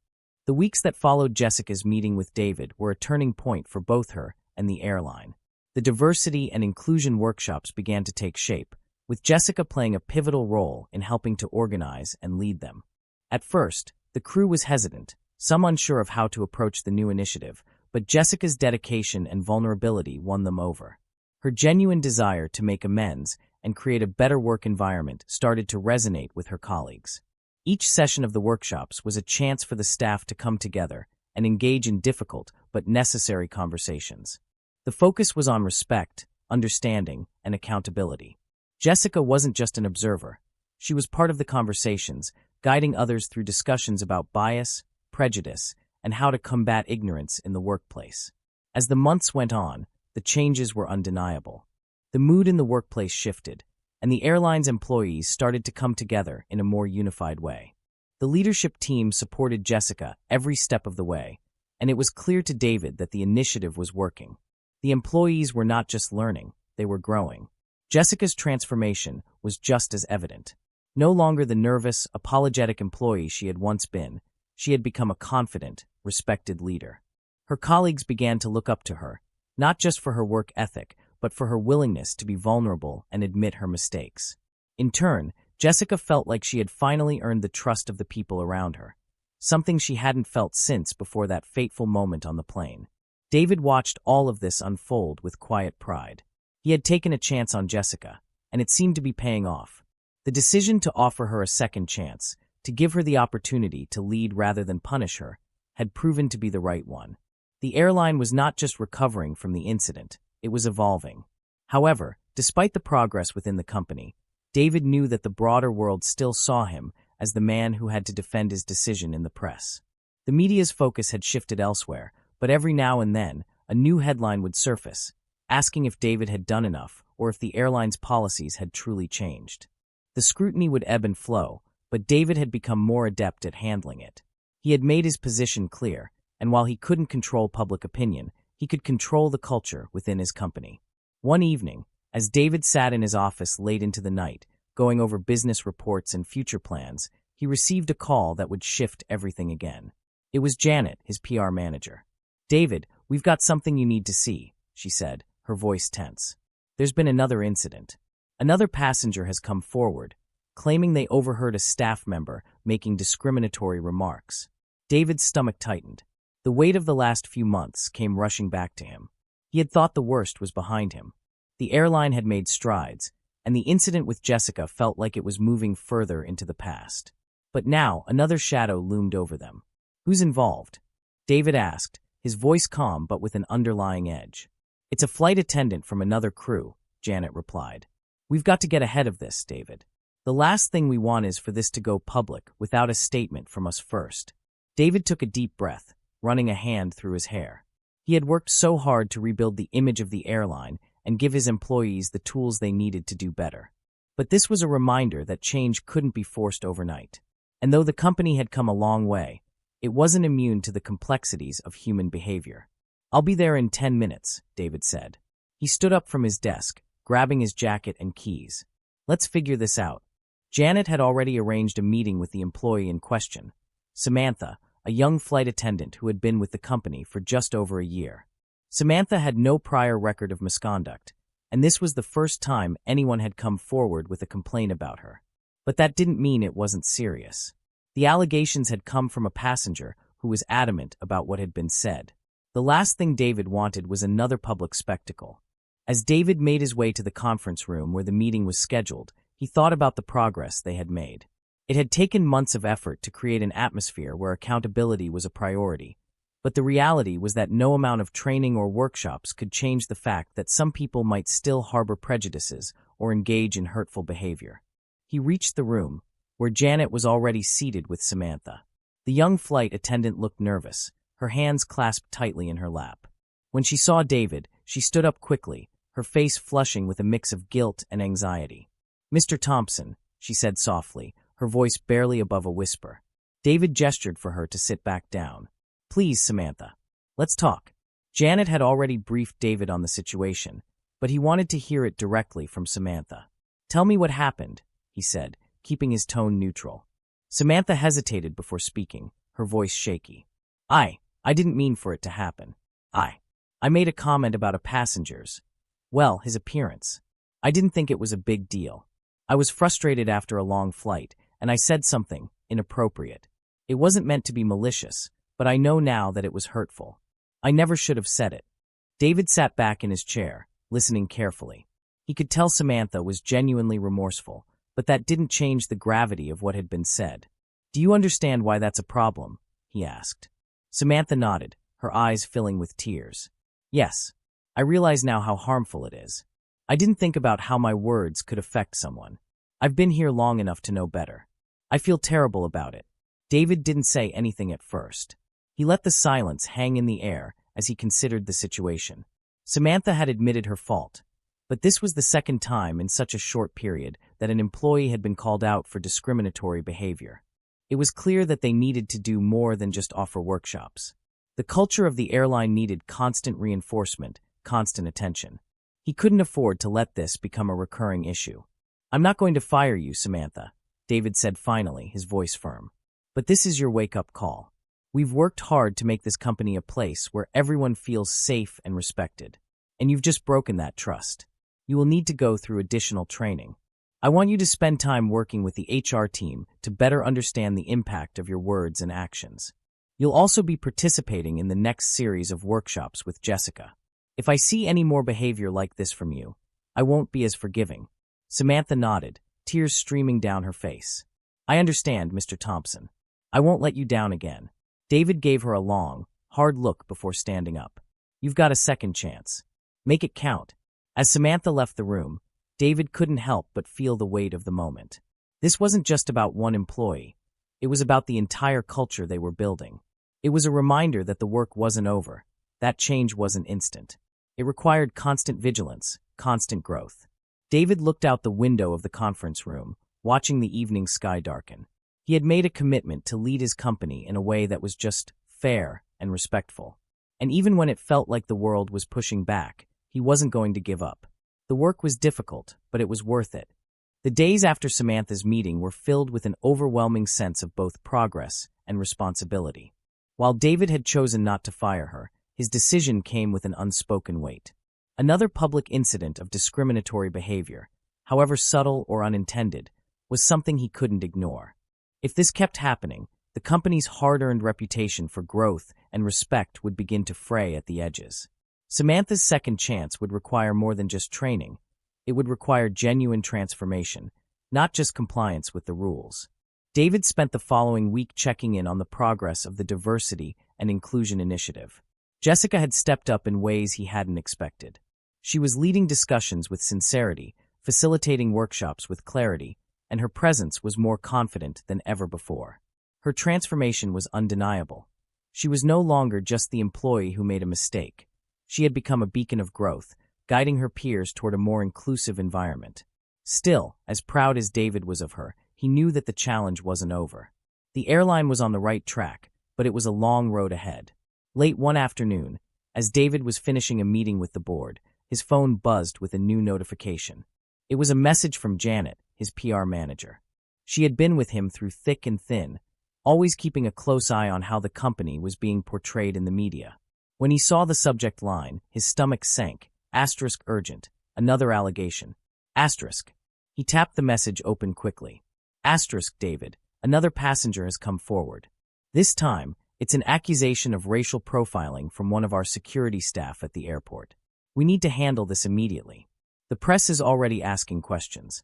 The weeks that followed Jessica's meeting with David were a turning point for both her and the airline. The diversity and inclusion workshops began to take shape, with Jessica playing a pivotal role in helping to organize and lead them. At first, the crew was hesitant, some unsure of how to approach the new initiative, but Jessica's dedication and vulnerability won them over. Her genuine desire to make amends and create a better work environment started to resonate with her colleagues. Each session of the workshops was a chance for the staff to come together and engage in difficult but necessary conversations. The focus was on respect, understanding, and accountability. Jessica wasn't just an observer. She was part of the conversations, guiding others through discussions about bias, prejudice, and how to combat ignorance in the workplace. As the months went on, the changes were undeniable. The mood in the workplace shifted, and the airline's employees started to come together in a more unified way. The leadership team supported Jessica every step of the way, and it was clear to David that the initiative was working. The employees were not just learning, they were growing. Jessica's transformation was just as evident. No longer the nervous, apologetic employee she had once been, she had become a confident, respected leader. Her colleagues began to look up to her, not just for her work ethic, but for her willingness to be vulnerable and admit her mistakes. In turn, Jessica felt like she had finally earned the trust of the people around her, something she hadn't felt since before that fateful moment on the plane. David watched all of this unfold with quiet pride. He had taken a chance on Jessica, and it seemed to be paying off. The decision to offer her a second chance, to give her the opportunity to lead rather than punish her, had proven to be the right one. The airline was not just recovering from the incident, it was evolving. However, despite the progress within the company, David knew that the broader world still saw him as the man who had to defend his decision in the press. The media's focus had shifted elsewhere, but every now and then, a new headline would surface, asking if David had done enough or if the airline's policies had truly changed. The scrutiny would ebb and flow, but David had become more adept at handling it. He had made his position clear, and while he couldn't control public opinion, he could control the culture within his company. One evening, as David sat in his office late into the night, going over business reports and future plans, he received a call that would shift everything again. It was Janet, his PR manager. "David, we've got something you need to see," she said, her voice tense. "There's been another incident. Another passenger has come forward, claiming they overheard a staff member making discriminatory remarks." David's stomach tightened. The weight of the last few months came rushing back to him. He had thought the worst was behind him. The airline had made strides, and the incident with Jessica felt like it was moving further into the past. But now another shadow loomed over them. "Who's involved?" David asked, his voice calm but with an underlying edge. "It's a flight attendant from another crew," Janet replied. "We've got to get ahead of this, David. The last thing we want is for this to go public without a statement from us first." David took a deep breath, running a hand through his hair. He had worked so hard to rebuild the image of the airline and give his employees the tools they needed to do better. But this was a reminder that change couldn't be forced overnight. And though the company had come a long way, it wasn't immune to the complexities of human behavior. "I'll be there in 10 minutes, David said. He stood up from his desk, grabbing his jacket and keys. "Let's figure this out." Janet had already arranged a meeting with the employee in question, Samantha, a young flight attendant who had been with the company for just over a year. Samantha had no prior record of misconduct, and this was the first time anyone had come forward with a complaint about her. But that didn't mean it wasn't serious. The allegations had come from a passenger who was adamant about what had been said. The last thing David wanted was another public spectacle. As David made his way to the conference room where the meeting was scheduled, he thought about the progress they had made. It had taken months of effort to create an atmosphere where accountability was a priority, but the reality was that no amount of training or workshops could change the fact that some people might still harbor prejudices or engage in hurtful behavior. He reached the room, where Janet was already seated with Samantha. The young flight attendant looked nervous, her hands clasped tightly in her lap. When she saw David, she stood up quickly, her face flushing with a mix of guilt and anxiety. "Mr. Thompson," she said softly, her voice barely above a whisper. David gestured for her to sit back down. "Please, Samantha. Let's talk." Janet had already briefed David on the situation, but he wanted to hear it directly from Samantha. "Tell me what happened," he said, keeping his tone neutral. Samantha hesitated before speaking, her voice shaky. I didn't mean for it to happen. I made a comment about a passenger's, his appearance. I didn't think it was a big deal. I was frustrated after a long flight, and I said something inappropriate. It wasn't meant to be malicious, but I know now that it was hurtful. I never should have said it." David sat back in his chair, listening carefully. He could tell Samantha was genuinely remorseful, but that didn't change the gravity of what had been said. "Do you understand why that's a problem?" he asked. Samantha nodded, her eyes filling with tears. "Yes, I realize now how harmful it is. I didn't think about how my words could affect someone. I've been here long enough to know better. I feel terrible about it." David didn't say anything at first. He let the silence hang in the air as he considered the situation. Samantha had admitted her fault, but this was the second time in such a short period that an employee had been called out for discriminatory behavior. It was clear that they needed to do more than just offer workshops. The culture of the airline needed constant reinforcement, constant attention. He couldn't afford to let this become a recurring issue. "I'm not going to fire you, Samantha," David said finally, his voice firm. "But this is your wake-up call. We've worked hard to make this company a place where everyone feels safe and respected, and you've just broken that trust. You will need to go through additional training. I want you to spend time working with the HR team to better understand the impact of your words and actions. You'll also be participating in the next series of workshops with Jessica. If I see any more behavior like this from you, I won't be as forgiving." Samantha nodded, tears streaming down her face. "I understand, Mr. Thompson. I won't let you down again." David gave her a long, hard look before standing up. "You've got a second chance. Make it count." As Samantha left the room, David couldn't help but feel the weight of the moment. This wasn't just about one employee. It was about the entire culture they were building. It was a reminder that the work wasn't over. That change wasn't instant. It required constant vigilance, constant growth. David looked out the window of the conference room, watching the evening sky darken. He had made a commitment to lead his company in a way that was just fair and respectful. And even when it felt like the world was pushing back, he wasn't going to give up. The work was difficult, but it was worth it. The days after Samantha's meeting were filled with an overwhelming sense of both progress and responsibility. While David had chosen not to fire her, his decision came with an unspoken weight. Another public incident of discriminatory behavior, however subtle or unintended, was something he couldn't ignore. If this kept happening, the company's hard-earned reputation for growth and respect would begin to fray at the edges. Samantha's second chance would require more than just training. It would require genuine transformation, not just compliance with the rules. David spent the following week checking in on the progress of the Diversity and Inclusion Initiative. Jessica had stepped up in ways he hadn't expected. She was leading discussions with sincerity, facilitating workshops with clarity, and her presence was more confident than ever before. Her transformation was undeniable. She was no longer just the employee who made a mistake. She had become a beacon of growth, guiding her peers toward a more inclusive environment. Still, as proud as David was of her, he knew that the challenge wasn't over. The airline was on the right track, but it was a long road ahead. Late one afternoon, as David was finishing a meeting with the board, his phone buzzed with a new notification. It was a message from Janet, his PR manager. She had been with him through thick and thin, always keeping a close eye on how the company was being portrayed in the media. When he saw the subject line, his stomach sank. *urgent. Another allegation. *. He tapped the message open quickly. *David. Another passenger has come forward. This time, it's an accusation of racial profiling from one of our security staff at the airport. We need to handle this immediately. The press is already asking questions.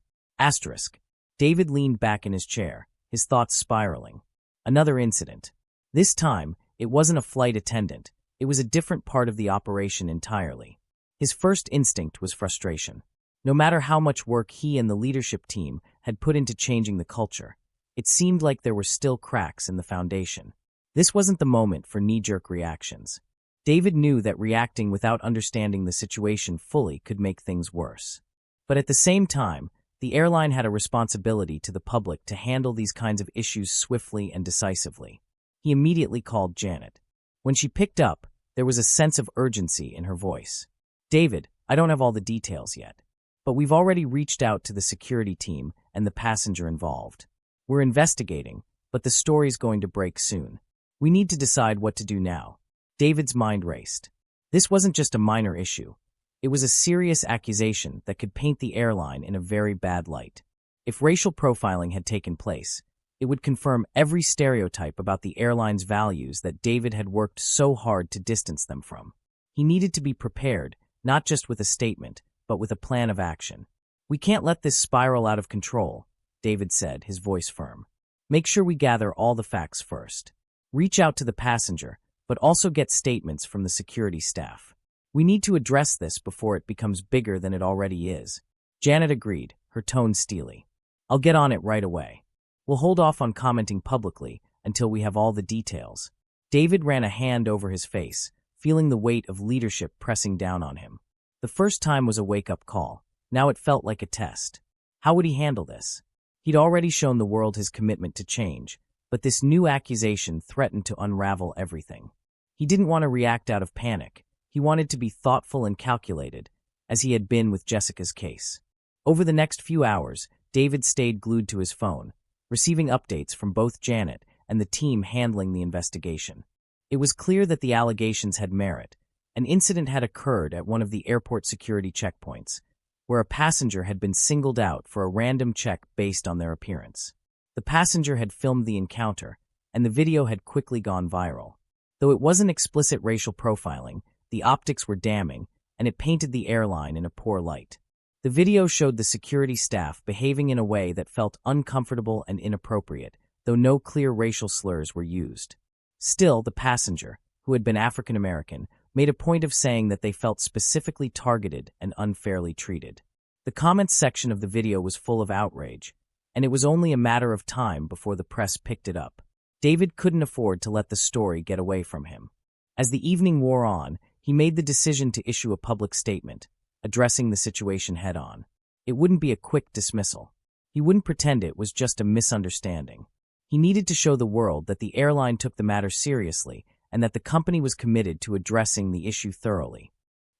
David leaned back in his chair, his thoughts spiraling. Another incident. This time, it wasn't a flight attendant. It was a different part of the operation entirely. His first instinct was frustration. No matter how much work he and the leadership team had put into changing the culture, it seemed like there were still cracks in the foundation. This wasn't the moment for knee-jerk reactions. David knew that reacting without understanding the situation fully could make things worse. But at the same time, the airline had a responsibility to the public to handle these kinds of issues swiftly and decisively. He immediately called Janet. When she picked up, there was a sense of urgency in her voice. "David, I don't have all the details yet, but we've already reached out to the security team and the passenger involved. We're investigating, but the story's going to break soon. We need to decide what to do now." David's mind raced. This wasn't just a minor issue. It was a serious accusation that could paint the airline in a very bad light. If racial profiling had taken place, it would confirm every stereotype about the airline's values that David had worked so hard to distance them from. He needed to be prepared, not just with a statement, but with a plan of action. "We can't let this spiral out of control," David said, his voice firm. "Make sure we gather all the facts first. Reach out to the passenger, but also get statements from the security staff. We need to address this before it becomes bigger than it already is." Janet agreed, her tone steely. "I'll get on it right away. We'll hold off on commenting publicly until we have all the details." David ran a hand over his face, feeling the weight of leadership pressing down on him. The first time was a wake-up call. Now it felt like a test. How would he handle this? He'd already shown the world his commitment to change, but this new accusation threatened to unravel everything. He didn't want to react out of panic. He wanted to be thoughtful and calculated, as he had been with Jessica's case. Over the next few hours, David stayed glued to his phone, receiving updates from both Janet and the team handling the investigation. It was clear that the allegations had merit. An incident had occurred at one of the airport security checkpoints, where a passenger had been singled out for a random check based on their appearance. The passenger had filmed the encounter, and the video had quickly gone viral. Though it wasn't explicit racial profiling, the optics were damning, and it painted the airline in a poor light. The video showed the security staff behaving in a way that felt uncomfortable and inappropriate, though no clear racial slurs were used. Still, the passenger, who had been African American, made a point of saying that they felt specifically targeted and unfairly treated. The comments section of the video was full of outrage, and it was only a matter of time before the press picked it up. David couldn't afford to let the story get away from him. As the evening wore on, he made the decision to issue a public statement, addressing the situation head-on. It wouldn't be a quick dismissal. He wouldn't pretend it was just a misunderstanding. He needed to show the world that the airline took the matter seriously and that the company was committed to addressing the issue thoroughly.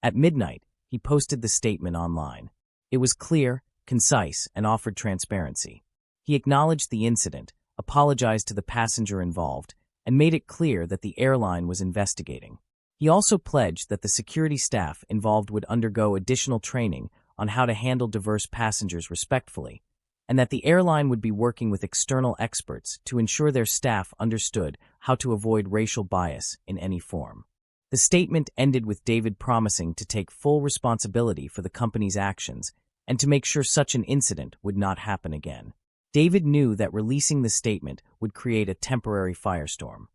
At midnight, he posted the statement online. It was clear, concise, and offered transparency. He acknowledged the incident, apologized to the passenger involved, and made it clear that the airline was investigating. He also pledged that the security staff involved would undergo additional training on how to handle diverse passengers respectfully, and that the airline would be working with external experts to ensure their staff understood how to avoid racial bias in any form. The statement ended with David promising to take full responsibility for the company's actions and to make sure such an incident would not happen again. David knew that releasing the statement would create a temporary firestorm.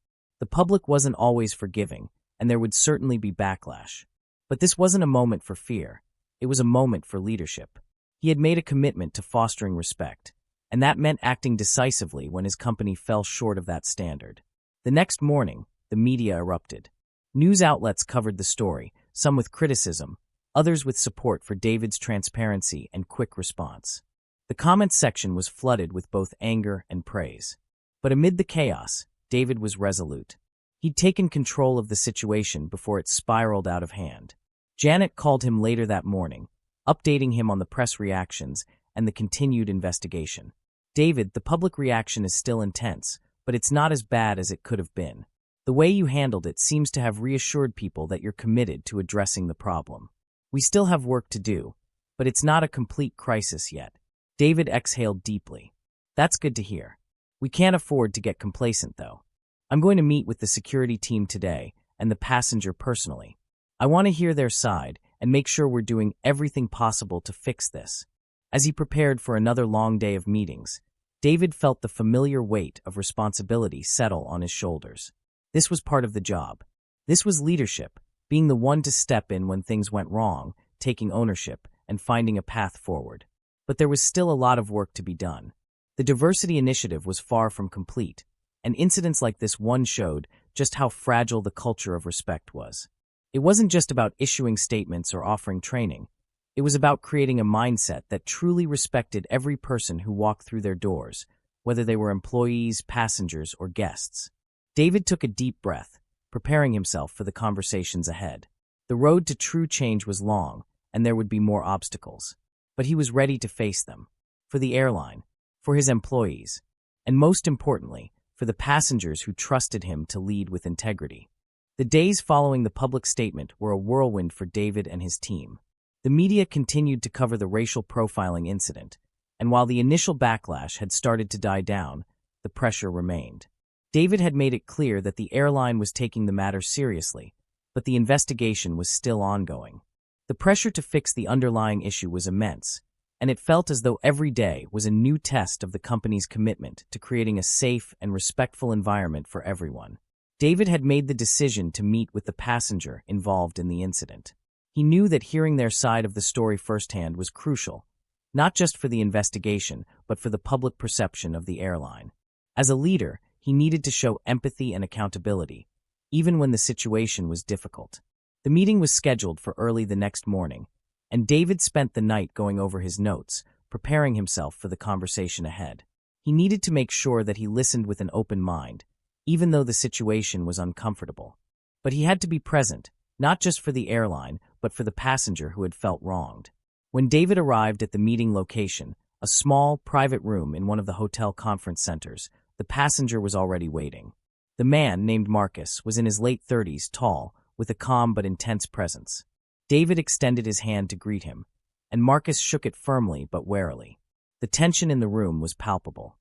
The public wasn't always forgiving, and there would certainly be backlash. But this wasn't a moment for fear. It was a moment for leadership. He had made a commitment to fostering respect, and that meant acting decisively when his company fell short of that standard. The next morning, the media erupted. News outlets covered the story, some with criticism, others with support for David's transparency and quick response. The comments section was flooded with both anger and praise. But amid the chaos, David was resolute. He'd taken control of the situation before it spiraled out of hand. Janet called him later that morning, updating him on the press reactions and the continued investigation. David, the public reaction is still intense, but it's not as bad as it could have been. The way you handled it seems to have reassured people that you're committed to addressing the problem. We still have work to do, but it's not a complete crisis yet. David exhaled deeply. That's good to hear. We can't afford to get complacent, though. I'm going to meet with the security team today and the passenger personally. I want to hear their side and make sure we're doing everything possible to fix this. As he prepared for another long day of meetings, David felt the familiar weight of responsibility settle on his shoulders. This was part of the job. This was leadership, being the one to step in when things went wrong, taking ownership, and finding a path forward. But there was still a lot of work to be done. The diversity initiative was far from complete, and incidents like this one showed just how fragile the culture of respect was. It wasn't just about issuing statements or offering training. It was about creating a mindset that truly respected every person who walked through their doors, whether they were employees, passengers, or guests. David took a deep breath, preparing himself for the conversations ahead. The road to true change was long, and there would be more obstacles. But he was ready to face them. For the airline, for his employees, and most importantly, for the passengers who trusted him to lead with integrity. The days following the public statement were a whirlwind for David and his team. The media continued to cover the racial profiling incident, and while the initial backlash had started to die down, the pressure remained. David had made it clear that the airline was taking the matter seriously, but the investigation was still ongoing. The pressure to fix the underlying issue was immense, and it felt as though every day was a new test of the company's commitment to creating a safe and respectful environment for everyone. David had made the decision to meet with the passenger involved in the incident. He knew that hearing their side of the story firsthand was crucial, not just for the investigation, but for the public perception of the airline. As a leader, he needed to show empathy and accountability, even when the situation was difficult. The meeting was scheduled for early the next morning, and David spent the night going over his notes, preparing himself for the conversation ahead. He needed to make sure that he listened with an open mind, even though the situation was uncomfortable. But he had to be present, not just for the airline, but for the passenger who had felt wronged. When David arrived at the meeting location, a small, private room in one of the hotel conference centers, the passenger was already waiting. The man, named Marcus, was in his late 30s, tall, with a calm but intense presence. David extended his hand to greet him, and Marcus shook it firmly but warily. The tension in the room was palpable.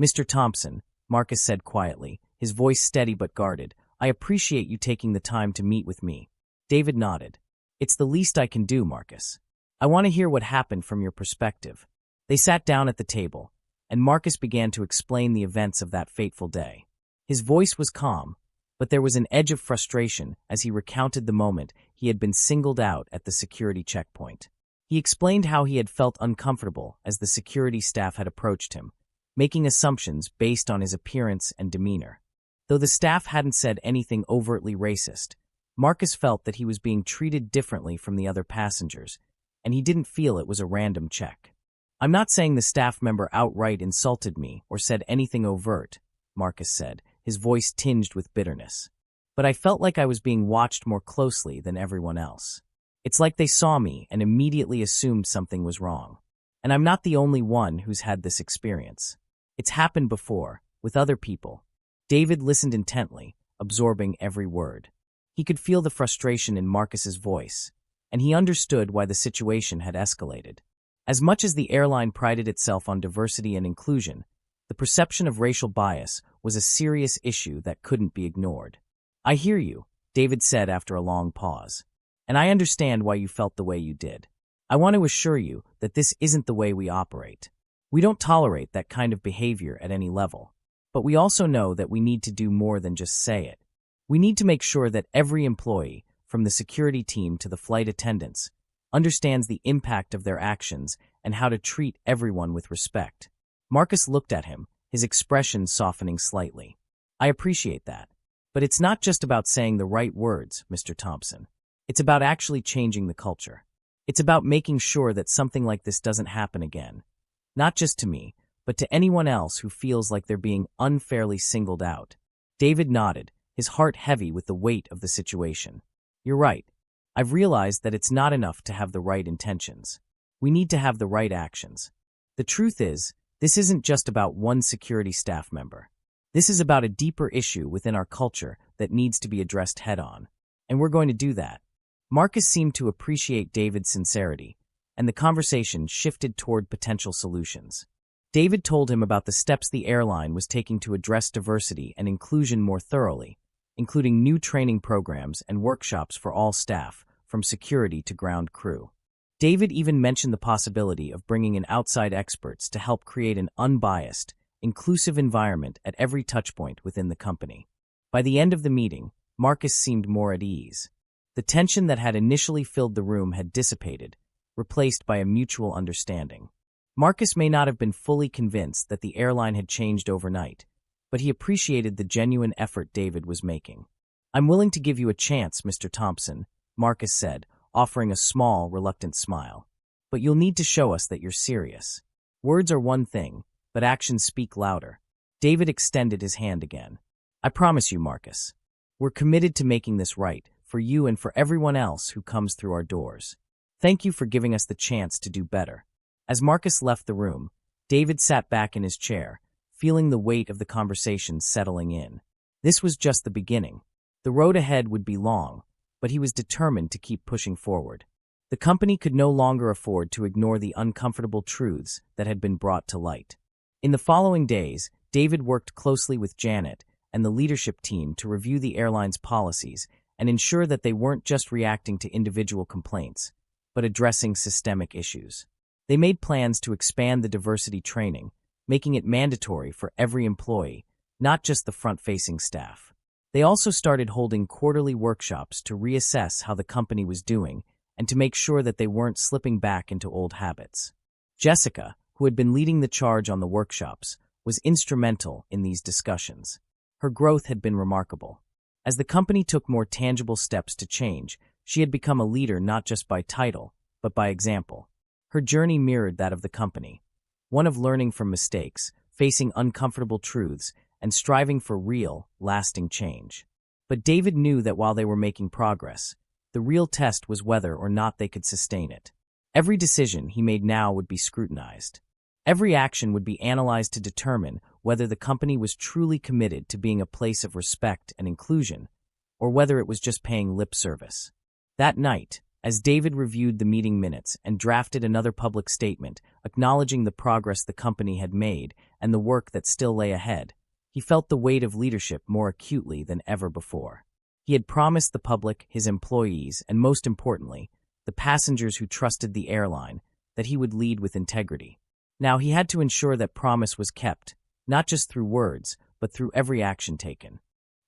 "Mr. Thompson," Marcus said quietly, his voice steady but guarded, "I appreciate you taking the time to meet with me." David nodded. "It's the least I can do, Marcus. I want to hear what happened from your perspective." They sat down at the table, and Marcus began to explain the events of that fateful day. His voice was calm, but there was an edge of frustration as he recounted the moment he had been singled out at the security checkpoint. He explained how he had felt uncomfortable as the security staff had approached him, making assumptions based on his appearance and demeanor. Though the staff hadn't said anything overtly racist, Marcus felt that he was being treated differently from the other passengers, and he didn't feel it was a random check. "I'm not saying the staff member outright insulted me or said anything overt," Marcus said, his voice tinged with bitterness. "But I felt like I was being watched more closely than everyone else. It's like they saw me and immediately assumed something was wrong. And I'm not the only one who's had this experience. It's happened before, with other people." David listened intently, absorbing every word. He could feel the frustration in Marcus's voice, and he understood why the situation had escalated. As much as the airline prided itself on diversity and inclusion, the perception of racial bias was a serious issue that couldn't be ignored. "I hear you," David said after a long pause, "and I understand why you felt the way you did. I want to assure you that this isn't the way we operate. We don't tolerate that kind of behavior at any level. But we also know that we need to do more than just say it. We need to make sure that every employee, from the security team to the flight attendants, understands the impact of their actions and how to treat everyone with respect." Marcus looked at him, his expression softening slightly. "I appreciate that. But it's not just about saying the right words, Mr. Thompson. It's about actually changing the culture. It's about making sure that something like this doesn't happen again. Not just to me, but to anyone else who feels like they're being unfairly singled out. David nodded, his heart heavy with the weight of the situation. You're right. I've realized that it's not enough to have the right intentions. We need to have the right actions. The truth is, this isn't just about one security staff member. This is about a deeper issue within our culture that needs to be addressed head-on. And we're going to do that. Marcus seemed to appreciate David's sincerity, and the conversation shifted toward potential solutions. David told him about the steps the airline was taking to address diversity and inclusion more thoroughly, including new training programs and workshops for all staff, from security to ground crew. David even mentioned the possibility of bringing in outside experts to help create an unbiased, inclusive environment at every touchpoint within the company. By the end of the meeting, Marcus seemed more at ease. The tension that had initially filled the room had dissipated, replaced by a mutual understanding. Marcus may not have been fully convinced that the airline had changed overnight, but he appreciated the genuine effort David was making. "I'm willing to give you a chance, Mr. Thompson," Marcus said, offering a small, reluctant smile. "But you'll need to show us that you're serious. Words are one thing, but actions speak louder." David extended his hand again. "I promise you, Marcus. We're committed to making this right, for you and for everyone else who comes through our doors. Thank you for giving us the chance to do better." As Marcus left the room, David sat back in his chair, feeling the weight of the conversation settling in. This was just the beginning. The road ahead would be long, but he was determined to keep pushing forward. The company could no longer afford to ignore the uncomfortable truths that had been brought to light. In the following days, David worked closely with Janet and the leadership team to review the airline's policies and ensure that they weren't just reacting to individual complaints, but addressing systemic issues. They made plans to expand the diversity training, making it mandatory for every employee, not just the front-facing staff. They also started holding quarterly workshops to reassess how the company was doing and to make sure that they weren't slipping back into old habits. Jessica, who had been leading the charge on the workshops, was instrumental in these discussions. Her growth had been remarkable. As the company took more tangible steps to change, she had become a leader not just by title, but by example. Her journey mirrored that of the company, one of learning from mistakes, facing uncomfortable truths, and striving for real, lasting change. But David knew that while they were making progress, the real test was whether or not they could sustain it. Every decision he made now would be scrutinized. Every action would be analyzed to determine whether the company was truly committed to being a place of respect and inclusion, or whether it was just paying lip service. That night, as David reviewed the meeting minutes and drafted another public statement acknowledging the progress the company had made and the work that still lay ahead, he felt the weight of leadership more acutely than ever before. He had promised the public, his employees, and most importantly, the passengers who trusted the airline, that he would lead with integrity. Now he had to ensure that promise was kept, not just through words, but through every action taken.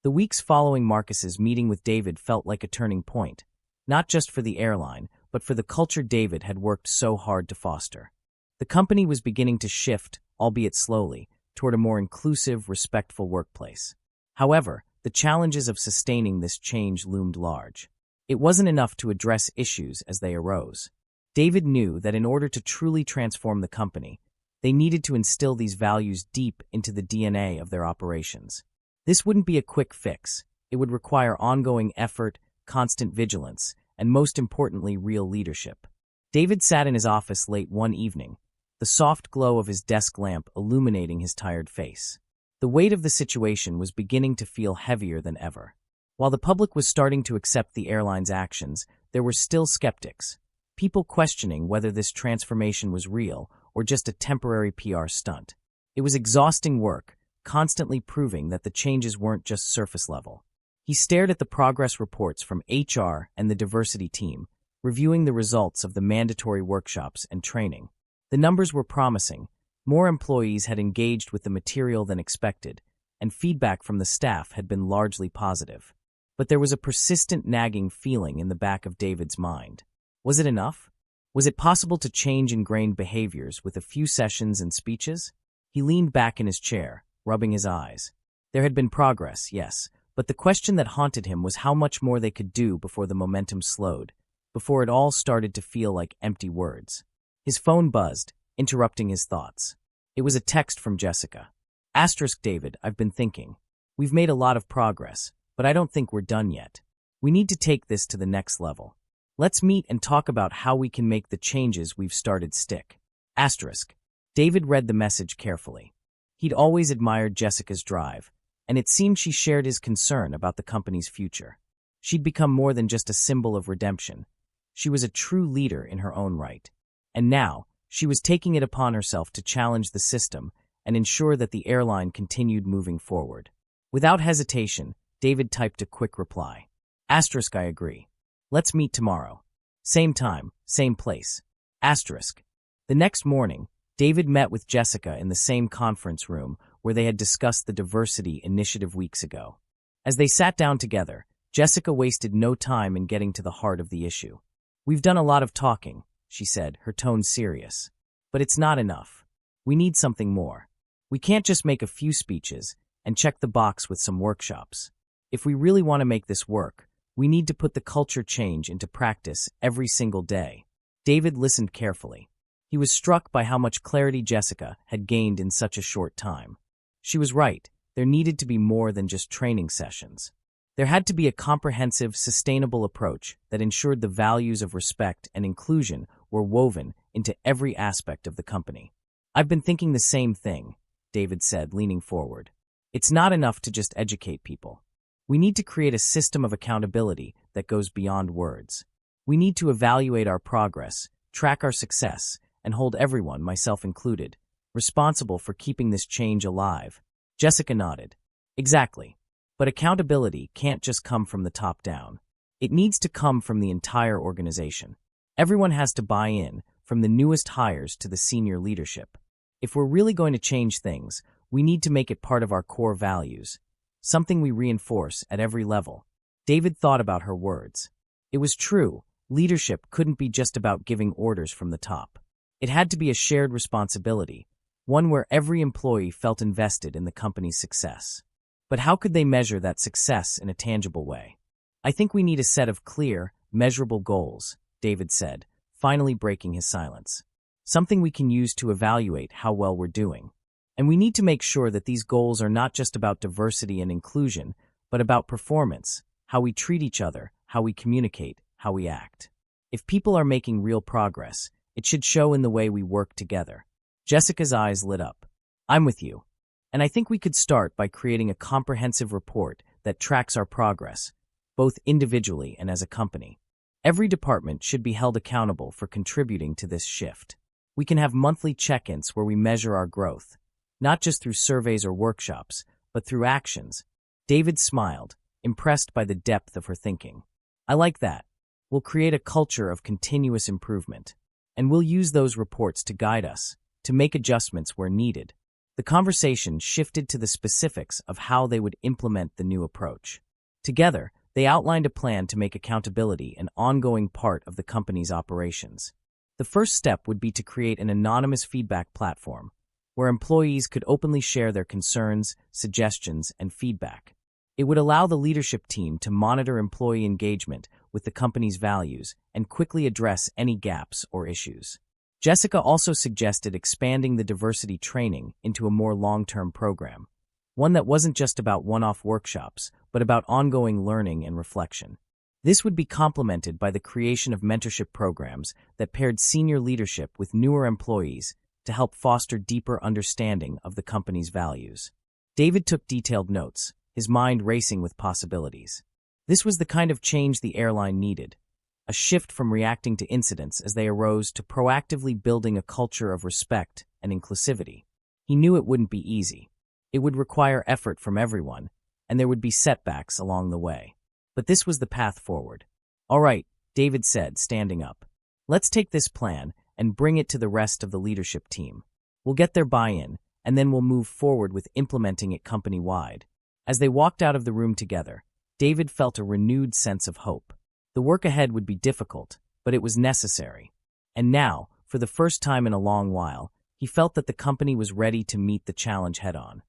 The weeks following Marcus's meeting with David felt like a turning point, not just for the airline, but for the culture David had worked so hard to foster. The company was beginning to shift, albeit slowly, toward a more inclusive, respectful workplace. However, the challenges of sustaining this change loomed large. It wasn't enough to address issues as they arose. David knew that in order to truly transform the company, they needed to instill these values deep into the DNA of their operations. This wouldn't be a quick fix. It would require ongoing effort, constant vigilance, and most importantly, real leadership. David sat in his office late one evening, the soft glow of his desk lamp illuminating his tired face. The weight of the situation was beginning to feel heavier than ever. While the public was starting to accept the airline's actions, there were still skeptics, people questioning whether this transformation was real or just a temporary PR stunt. It was exhausting work, constantly proving that the changes weren't just surface level. He stared at the progress reports from HR and the diversity team, reviewing the results of the mandatory workshops and training. The numbers were promising. More employees had engaged with the material than expected, and feedback from the staff had been largely positive. But there was a persistent nagging feeling in the back of David's mind. Was it enough? Was it possible to change ingrained behaviors with a few sessions and speeches? He leaned back in his chair, rubbing his eyes. There had been progress, yes, but the question that haunted him was how much more they could do before the momentum slowed, before it all started to feel like empty words. His phone buzzed, interrupting his thoughts. It was a text from Jessica. Asterisk David, I've been thinking. We've made a lot of progress, but I don't think we're done yet. We need to take this to the next level. Let's meet and talk about how we can make the changes we've started stick. Asterisk. David read the message carefully. He'd always admired Jessica's drive, and it seemed she shared his concern about the company's future. She'd become more than just a symbol of redemption. She was a true leader in her own right. And now, she was taking it upon herself to challenge the system and ensure that the airline continued moving forward. Without hesitation, David typed a quick reply. Asterisk, I agree. Let's meet tomorrow. Same time, same place. Asterisk. The next morning, David met with Jessica in the same conference room where they had discussed the diversity initiative weeks ago. As they sat down together, Jessica wasted no time in getting to the heart of the issue. We've done a lot of talking, she said, her tone serious. But it's not enough. We need something more. We can't just make a few speeches and check the box with some workshops. If we really want to make this work, we need to put the culture change into practice every single day. David listened carefully. He was struck by how much clarity Jessica had gained in such a short time. She was right. There needed to be more than just training sessions. There had to be a comprehensive, sustainable approach that ensured the values of respect and inclusion were woven into every aspect of the company. I've been thinking the same thing, David said, leaning forward. It's not enough to just educate people. We need to create a system of accountability that goes beyond words. We need to evaluate our progress, track our success, and hold everyone, myself included, responsible for keeping this change alive. Jessica nodded. Exactly. But accountability can't just come from the top down. It needs to come from the entire organization. Everyone has to buy in, from the newest hires to the senior leadership. If we're really going to change things, we need to make it part of our core values, something we reinforce at every level. David thought about her words. It was true, leadership couldn't be just about giving orders from the top. It had to be a shared responsibility, one where every employee felt invested in the company's success. But how could they measure that success in a tangible way? I think we need a set of clear, measurable goals, David said, finally breaking his silence. Something we can use to evaluate how well we're doing. And we need to make sure that these goals are not just about diversity and inclusion, but about performance, how we treat each other, how we communicate, how we act. If people are making real progress, it should show in the way we work together. Jessica's eyes lit up. I'm with you. And I think we could start by creating a comprehensive report that tracks our progress, both individually and as a company. Every department should be held accountable for contributing to this shift. We can have monthly check-ins where we measure our growth, not just through surveys or workshops, but through actions. David smiled, impressed by the depth of her thinking. I like that. We'll create a culture of continuous improvement, and we'll use those reports to guide us, to make adjustments where needed. The conversation shifted to the specifics of how they would implement the new approach. Together, they outlined a plan to make accountability an ongoing part of the company's operations. The first step would be to create an anonymous feedback platform, where employees could openly share their concerns, suggestions, and feedback. It would allow the leadership team to monitor employee engagement with the company's values and quickly address any gaps or issues. Jessica also suggested expanding the diversity training into a more long-term program, one that wasn't just about one-off workshops, but about ongoing learning and reflection. This would be complemented by the creation of mentorship programs that paired senior leadership with newer employees to help foster deeper understanding of the company's values. David took detailed notes, his mind racing with possibilities. This was the kind of change the airline needed, a shift from reacting to incidents as they arose to proactively building a culture of respect and inclusivity. He knew it wouldn't be easy. It would require effort from everyone, and there would be setbacks along the way. But this was the path forward. All right, David said, standing up. Let's take this plan and bring it to the rest of the leadership team. We'll get their buy-in, and then we'll move forward with implementing it company-wide. As they walked out of the room together, David felt a renewed sense of hope. The work ahead would be difficult, but it was necessary. And now, for the first time in a long while, he felt that the company was ready to meet the challenge head-on.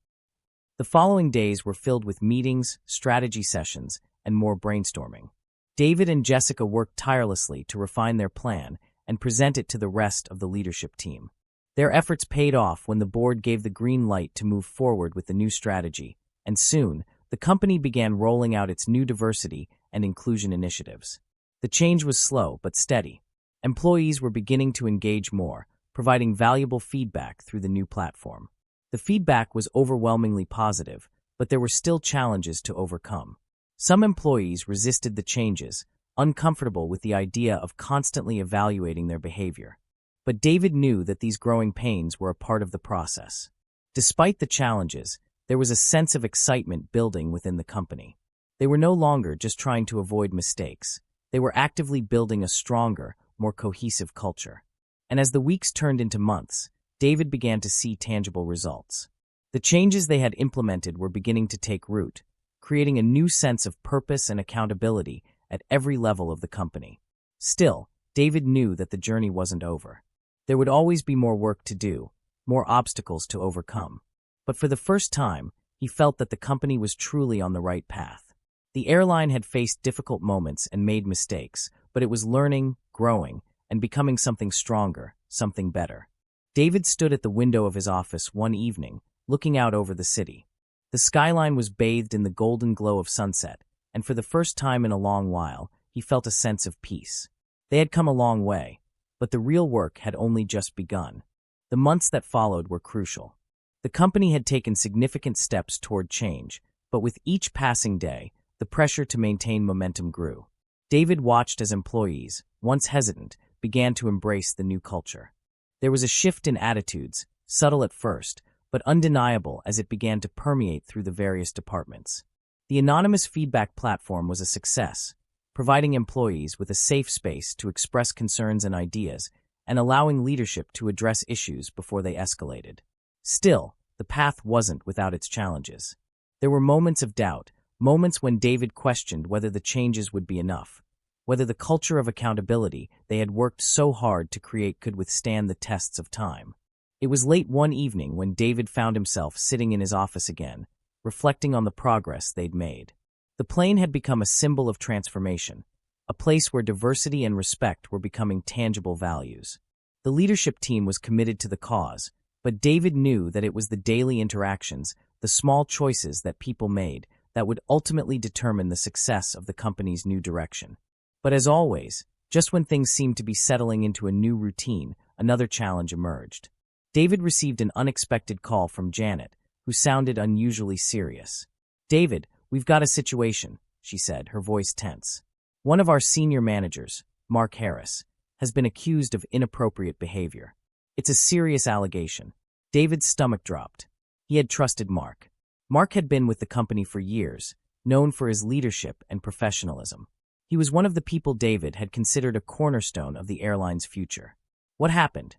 The following days were filled with meetings, strategy sessions, and more brainstorming. David and Jessica worked tirelessly to refine their plan and present it to the rest of the leadership team. Their efforts paid off when the board gave the green light to move forward with the new strategy, and soon, the company began rolling out its new diversity and inclusion initiatives. The change was slow but steady. Employees were beginning to engage more, providing valuable feedback through the new platform. The feedback was overwhelmingly positive, but there were still challenges to overcome. Some employees resisted the changes, uncomfortable with the idea of constantly evaluating their behavior. But David knew that these growing pains were a part of the process. Despite the challenges, there was a sense of excitement building within the company. They were no longer just trying to avoid mistakes. They were actively building a stronger, more cohesive culture. And as the weeks turned into months, David began to see tangible results. The changes they had implemented were beginning to take root, creating a new sense of purpose and accountability at every level of the company. Still, David knew that the journey wasn't over. There would always be more work to do, more obstacles to overcome. But for the first time, he felt that the company was truly on the right path. The airline had faced difficult moments and made mistakes, but it was learning, growing, and becoming something stronger, something better. David stood at the window of his office one evening, looking out over the city. The skyline was bathed in the golden glow of sunset, and for the first time in a long while, he felt a sense of peace. They had come a long way, but the real work had only just begun. The months that followed were crucial. The company had taken significant steps toward change, but with each passing day, the pressure to maintain momentum grew. David watched as employees, once hesitant, began to embrace the new culture. There was a shift in attitudes, subtle at first, but undeniable as it began to permeate through the various departments. The anonymous feedback platform was a success, providing employees with a safe space to express concerns and ideas, and allowing leadership to address issues before they escalated. Still, the path wasn't without its challenges. There were moments of doubt, moments when David questioned whether the changes would be enough, whether the culture of accountability they had worked so hard to create could withstand the tests of time. It was late one evening when David found himself sitting in his office again, reflecting on the progress they'd made. The plane had become a symbol of transformation, a place where diversity and respect were becoming tangible values. The leadership team was committed to the cause, but David knew that it was the daily interactions, the small choices that people made, that would ultimately determine the success of the company's new direction. But as always, just when things seemed to be settling into a new routine, another challenge emerged. David received an unexpected call from Janet, who sounded unusually serious. "David, we've got a situation," she said, her voice tense. "One of our senior managers, Mark Harris, has been accused of inappropriate behavior. It's a serious allegation." David's stomach dropped. He had trusted Mark. Mark had been with the company for years, known for his leadership and professionalism. He was one of the people David had considered a cornerstone of the airline's future. "What happened?"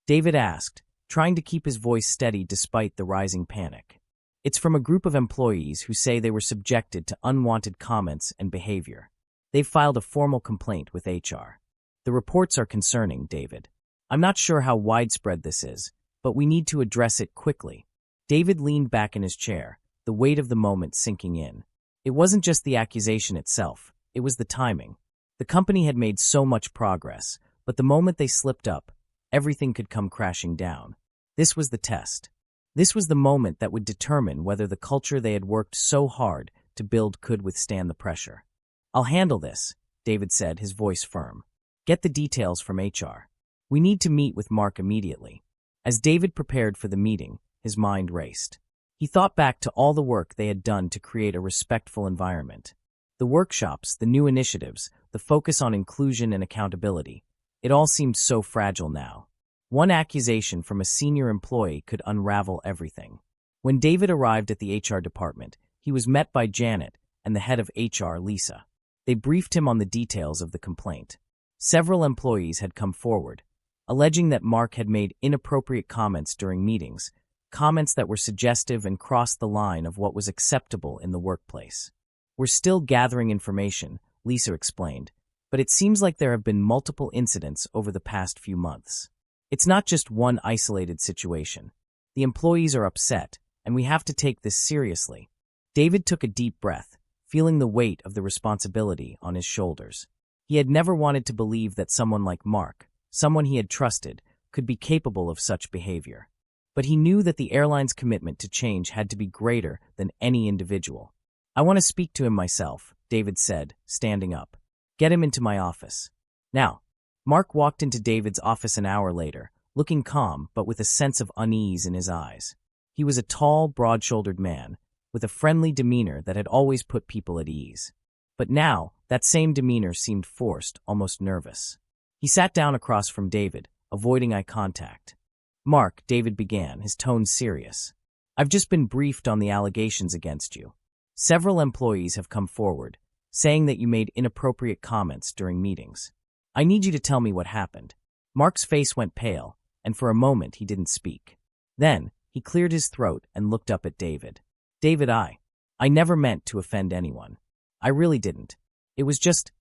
David asked, trying to keep his voice steady despite the rising panic. "It's from a group of employees who say they were subjected to unwanted comments and behavior. They've filed a formal complaint with HR. The reports are concerning, David. I'm not sure how widespread this is, but we need to address it quickly." David leaned back in his chair, the weight of the moment sinking in. It wasn't just the accusation itself, it was the timing. The company had made so much progress, but the moment they slipped up, everything could come crashing down. This was the test. This was the moment that would determine whether the culture they had worked so hard to build could withstand the pressure. "I'll handle this," David said, his voice firm. "Get the details from HR. We need to meet with Mark immediately." As David prepared for the meeting, his mind raced. He thought back to all the work they had done to create a respectful environment. The workshops, the new initiatives, the focus on inclusion and accountability. It all seemed so fragile now. One accusation from a senior employee could unravel everything. When David arrived at the HR department, he was met by Janet and the head of HR, Lisa. They briefed him on the details of the complaint. Several employees had come forward, alleging that Mark had made inappropriate comments during meetings, comments that were suggestive and crossed the line of what was acceptable in the workplace. "We're still gathering information," Lisa explained, "but it seems like there have been multiple incidents over the past few months. It's not just one isolated situation. The employees are upset, and we have to take this seriously." David took a deep breath, feeling the weight of the responsibility on his shoulders. He had never wanted to believe that someone like Mark, someone he had trusted, could be capable of such behavior. But he knew that the airline's commitment to change had to be greater than any individual. "I want to speak to him myself," David said, standing up. "Get him into my office." Now, Mark walked into David's office an hour later, looking calm but with a sense of unease in his eyes. He was a tall, broad-shouldered man, with a friendly demeanor that had always put people at ease. But now, that same demeanor seemed forced, almost nervous. He sat down across from David, avoiding eye contact. "Mark," David began, his tone serious. "I've just been briefed on the allegations against you. Several employees have come forward, saying that you made inappropriate comments during meetings. I need you to tell me what happened." Mark's face went pale, and for a moment he didn't speak. Then, he cleared his throat and looked up at David. "David, I never meant to offend anyone. I really didn't. It was just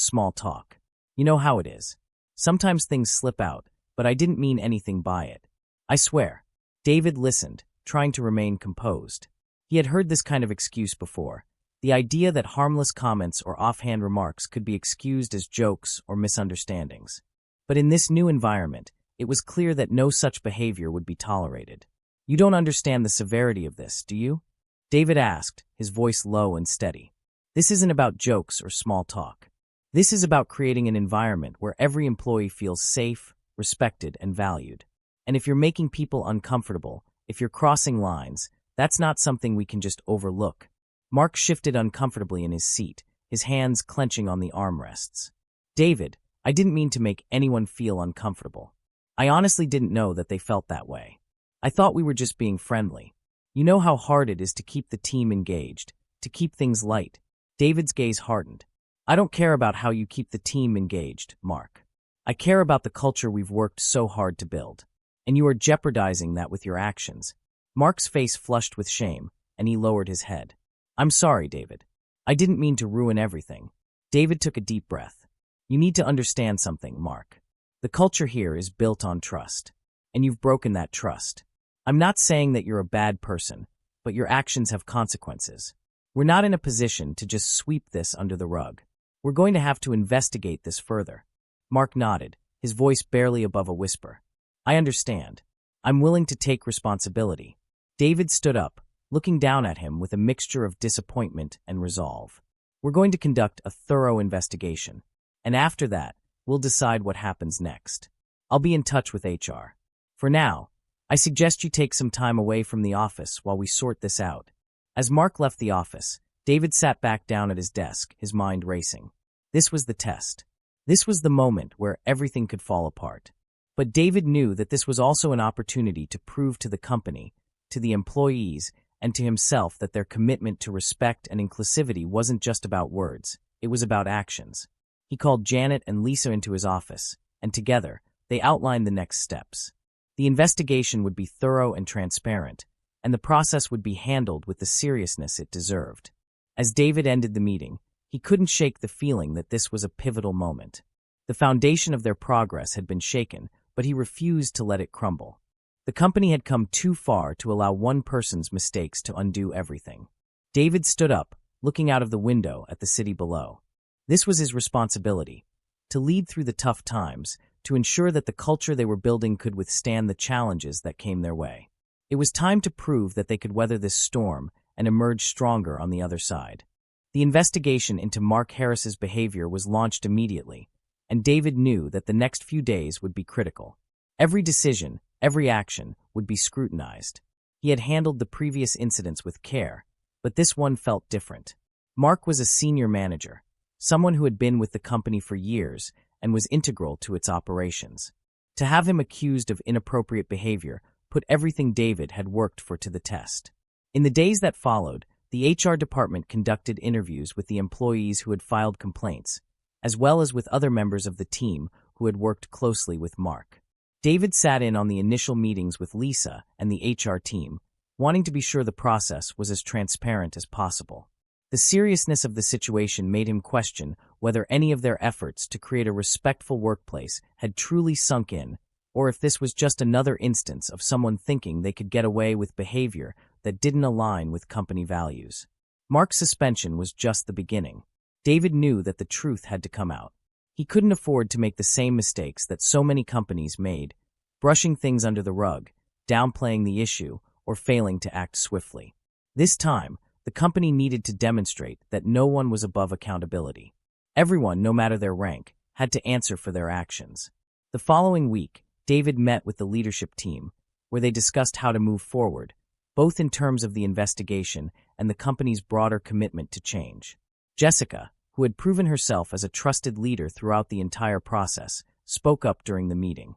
small talk. You know how it is. Sometimes things slip out, but I didn't mean anything by it. I swear." David listened, trying to remain composed. He had heard this kind of excuse before, the idea that harmless comments or offhand remarks could be excused as jokes or misunderstandings. But in this new environment, it was clear that no such behavior would be tolerated. "You don't understand the severity of this, do you?" David asked, his voice low and steady. "This isn't about jokes or small talk. This is about creating an environment where every employee feels safe, respected, and valued. And if you're making people uncomfortable, if you're crossing lines, that's not something we can just overlook." Mark shifted uncomfortably in his seat, his hands clenching on the armrests. "David, I didn't mean to make anyone feel uncomfortable. I honestly didn't know that they felt that way. I thought we were just being friendly. You know how hard it is to keep the team engaged, to keep things light." David's gaze hardened. "I don't care about how you keep the team engaged, Mark. I care about the culture we've worked so hard to build. And you are jeopardizing that with your actions." Mark's face flushed with shame, and he lowered his head. "I'm sorry, David. I didn't mean to ruin everything." David took a deep breath. "You need to understand something, Mark. The culture here is built on trust, and you've broken that trust. I'm not saying that you're a bad person, but your actions have consequences. We're not in a position to just sweep this under the rug. We're going to have to investigate this further." Mark nodded, his voice barely above a whisper. "I understand. I'm willing to take responsibility." David stood up, looking down at him with a mixture of disappointment and resolve. "We're going to conduct a thorough investigation, and after that, we'll decide what happens next. I'll be in touch with HR. For now, I suggest you take some time away from the office while we sort this out." As Mark left the office, David sat back down at his desk, his mind racing. This was the test. This was the moment where everything could fall apart. But David knew that this was also an opportunity to prove to the company, to the employees, and to himself that their commitment to respect and inclusivity wasn't just about words, it was about actions. He called Janet and Lisa into his office, and together, they outlined the next steps. The investigation would be thorough and transparent, and the process would be handled with the seriousness it deserved. As David ended the meeting, he couldn't shake the feeling that this was a pivotal moment. The foundation of their progress had been shaken, but he refused to let it crumble. The company had come too far to allow one person's mistakes to undo everything. David stood up, looking out of the window at the city below. This was his responsibility, to lead through the tough times, to ensure that the culture they were building could withstand the challenges that came their way. It was time to prove that they could weather this storm and emerge stronger on the other side. The investigation into Mark Harris's behavior was launched immediately, and David knew that the next few days would be critical. Every decision, every action, would be scrutinized. He had handled the previous incidents with care, but this one felt different. Mark was a senior manager, someone who had been with the company for years and was integral to its operations. To have him accused of inappropriate behavior put everything David had worked for to the test. In the days that followed, the HR department conducted interviews with the employees who had filed complaints, as well as with other members of the team who had worked closely with Mark. David sat in on the initial meetings with Lisa and the HR team, wanting to be sure the process was as transparent as possible. The seriousness of the situation made him question whether any of their efforts to create a respectful workplace had truly sunk in, or if this was just another instance of someone thinking they could get away with behavior that didn't align with company values. Mark's suspension was just the beginning. David knew that the truth had to come out. He couldn't afford to make the same mistakes that so many companies made, brushing things under the rug, downplaying the issue, or failing to act swiftly. This time, the company needed to demonstrate that no one was above accountability. Everyone, no matter their rank, had to answer for their actions. The following week, David met with the leadership team, where they discussed how to move forward, both in terms of the investigation and the company's broader commitment to change. Jessica, who had proven herself as a trusted leader throughout the entire process, spoke up during the meeting.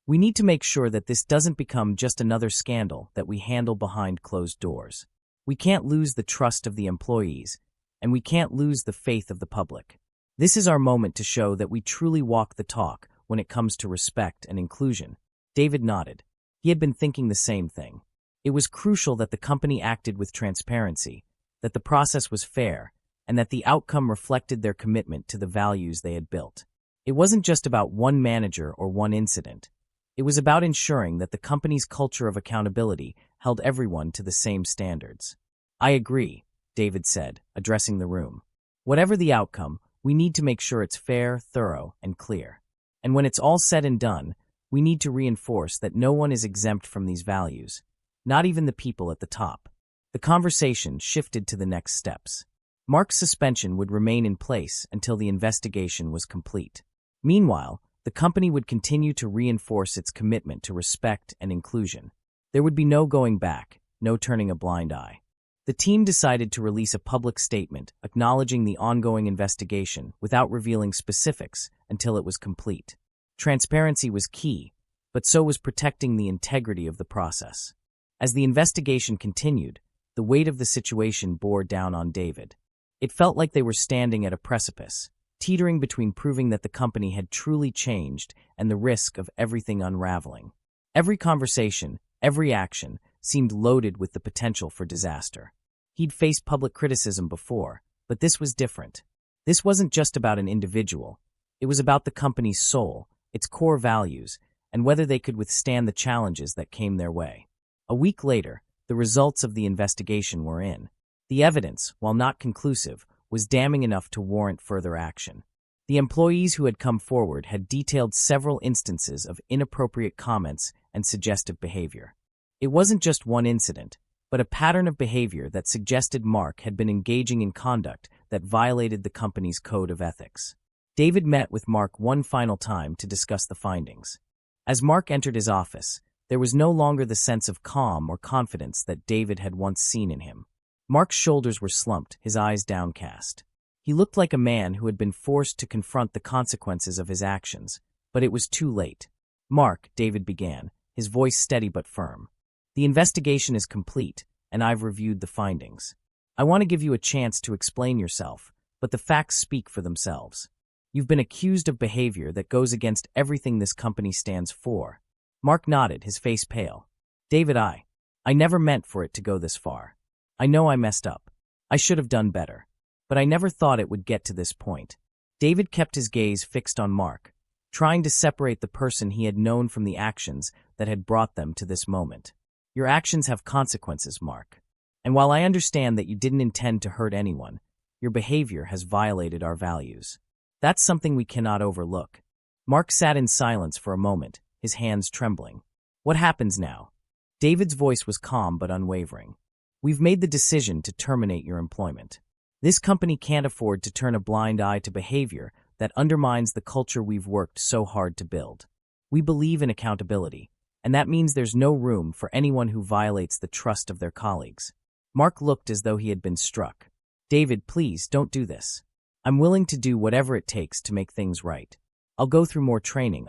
We need to make sure that this doesn't become just another scandal that we handle behind closed doors. We can't lose the trust of the employees, and we can't lose the faith of the public. This is our moment to show that we truly walk the talk when it comes to respect and inclusion. David nodded. He had been thinking the same thing. It was crucial that the company acted with transparency, that the process was fair, and that the outcome reflected their commitment to the values they had built. It wasn't just about one manager or one incident. It was about ensuring that the company's culture of accountability held everyone to the same standards. I agree, David said, addressing the room. Whatever the outcome, we need to make sure it's fair, thorough, and clear. And when it's all said and done, we need to reinforce that no one is exempt from these values, not even the people at the top. The conversation shifted to the next steps. Mark's suspension would remain in place until the investigation was complete. Meanwhile, the company would continue to reinforce its commitment to respect and inclusion. There would be no going back, no turning a blind eye. The team decided to release a public statement acknowledging the ongoing investigation without revealing specifics until it was complete. Transparency was key, but so was protecting the integrity of the process. As the investigation continued, the weight of the situation bore down on David. It felt like they were standing at a precipice, teetering between proving that the company had truly changed and the risk of everything unraveling. Every conversation, every action, seemed loaded with the potential for disaster. He'd faced public criticism before, but this was different. This wasn't just about an individual. It was about the company's soul, its core values, and whether they could withstand the challenges that came their way. A week later, the results of the investigation were in. The evidence, while not conclusive, was damning enough to warrant further action. The employees who had come forward had detailed several instances of inappropriate comments and suggestive behavior. It wasn't just one incident, but a pattern of behavior that suggested Mark had been engaging in conduct that violated the company's code of ethics. David met with Mark one final time to discuss the findings. As Mark entered his office, there was no longer the sense of calm or confidence that David had once seen in him. Mark's shoulders were slumped, his eyes downcast. He looked like a man who had been forced to confront the consequences of his actions, but it was too late. "Mark," David began, his voice steady but firm. "The investigation is complete, and I've reviewed the findings. I want to give you a chance to explain yourself, but the facts speak for themselves. You've been accused of behavior that goes against everything this company stands for." Mark nodded, his face pale. "David, I never meant for it to go this far. I know I messed up. I should have done better. But I never thought it would get to this point." David kept his gaze fixed on Mark, trying to separate the person he had known from the actions that had brought them to this moment. "Your actions have consequences, Mark. And while I understand that you didn't intend to hurt anyone, your behavior has violated our values. That's something we cannot overlook." Mark sat in silence for a moment, his hands trembling. "What happens now?" David's voice was calm but unwavering. "We've made the decision to terminate your employment. This company can't afford to turn a blind eye to behavior that undermines the culture we've worked so hard to build. We believe in accountability, and that means there's no room for anyone who violates the trust of their colleagues." Mark looked as though he had been struck. "David, please, don't do this. I'm willing to do whatever it takes to make things right. I'll go through more training,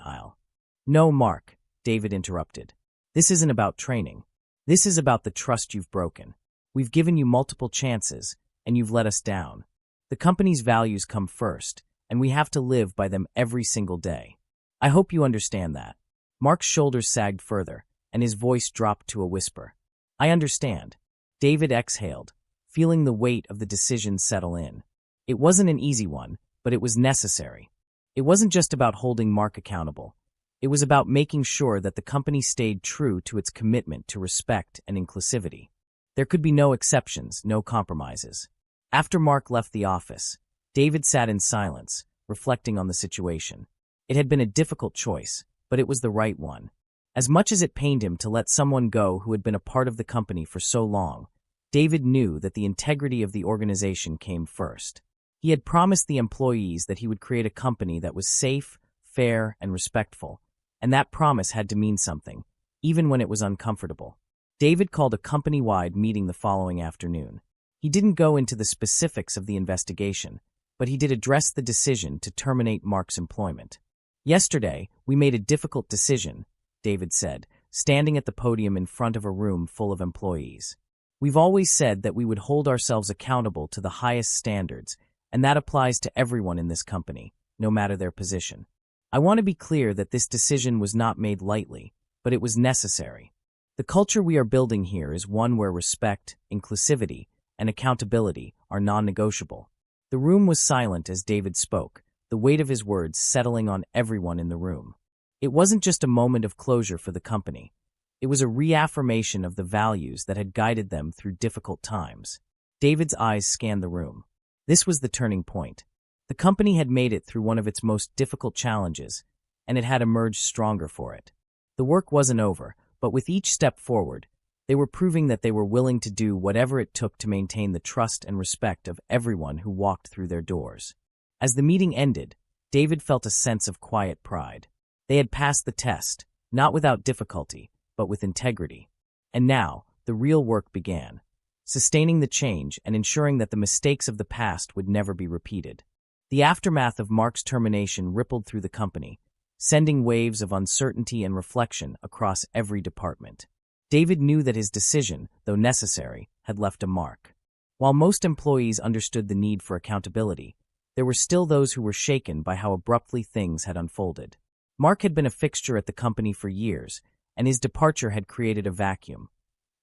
"No, Mark," David interrupted. "This isn't about training. This is about the trust you've broken. We've given you multiple chances, and you've let us down. The company's values come first, and we have to live by them every single day. I hope you understand that." Mark's shoulders sagged further, and his voice dropped to a whisper. "I understand." David exhaled, feeling the weight of the decision settle in. It wasn't an easy one, but it was necessary. It wasn't just about holding Mark accountable. It was about making sure that the company stayed true to its commitment to respect and inclusivity. There could be no exceptions, no compromises. After Mark left the office, David sat in silence, reflecting on the situation. It had been a difficult choice, but it was the right one. As much as it pained him to let someone go who had been a part of the company for so long, David knew that the integrity of the organization came first. He had promised the employees that he would create a company that was safe, fair, and respectful, and that promise had to mean something, even when it was uncomfortable. David called a company-wide meeting the following afternoon. He didn't go into the specifics of the investigation, but he did address the decision to terminate Mark's employment. "Yesterday, we made a difficult decision," David said, standing at the podium in front of a room full of employees. "We've always said that we would hold ourselves accountable to the highest standards, and that applies to everyone in this company, no matter their position. I want to be clear that this decision was not made lightly, but it was necessary. The culture we are building here is one where respect, inclusivity, and accountability are non-negotiable." The room was silent as David spoke, the weight of his words settling on everyone in the room. It wasn't just a moment of closure for the company. It was a reaffirmation of the values that had guided them through difficult times. David's eyes scanned the room. This was the turning point. The company had made it through one of its most difficult challenges, and it had emerged stronger for it. The work wasn't over, but with each step forward, they were proving that they were willing to do whatever it took to maintain the trust and respect of everyone who walked through their doors. As the meeting ended, David felt a sense of quiet pride. They had passed the test, not without difficulty, but with integrity. And now, the real work began, sustaining the change and ensuring that the mistakes of the past would never be repeated. The aftermath of Mark's termination rippled through the company, sending waves of uncertainty and reflection across every department. David knew that his decision, though necessary, had left a mark. While most employees understood the need for accountability, there were still those who were shaken by how abruptly things had unfolded. Mark had been a fixture at the company for years, and his departure had created a vacuum,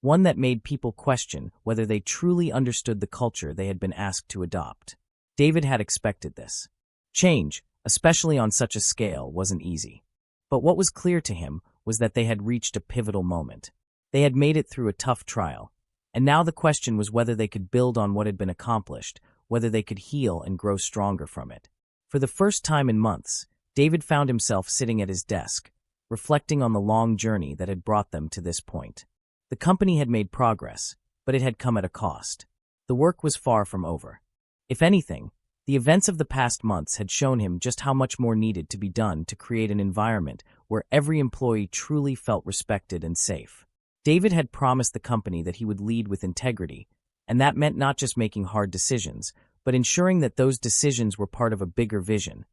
one that made people question whether they truly understood the culture they had been asked to adopt. David had expected this. Change, especially on such a scale, wasn't easy. But what was clear to him was that they had reached a pivotal moment. They had made it through a tough trial, and now the question was whether they could build on what had been accomplished, whether they could heal and grow stronger from it. For the first time in months, David found himself sitting at his desk, reflecting on the long journey that had brought them to this point. The company had made progress, but it had come at a cost. The work was far from over. If anything, the events of the past months had shown him just how much more needed to be done to create an environment where every employee truly felt respected and safe. David had promised the company that he would lead with integrity, and that meant not just making hard decisions, but ensuring that those decisions were part of a bigger vision,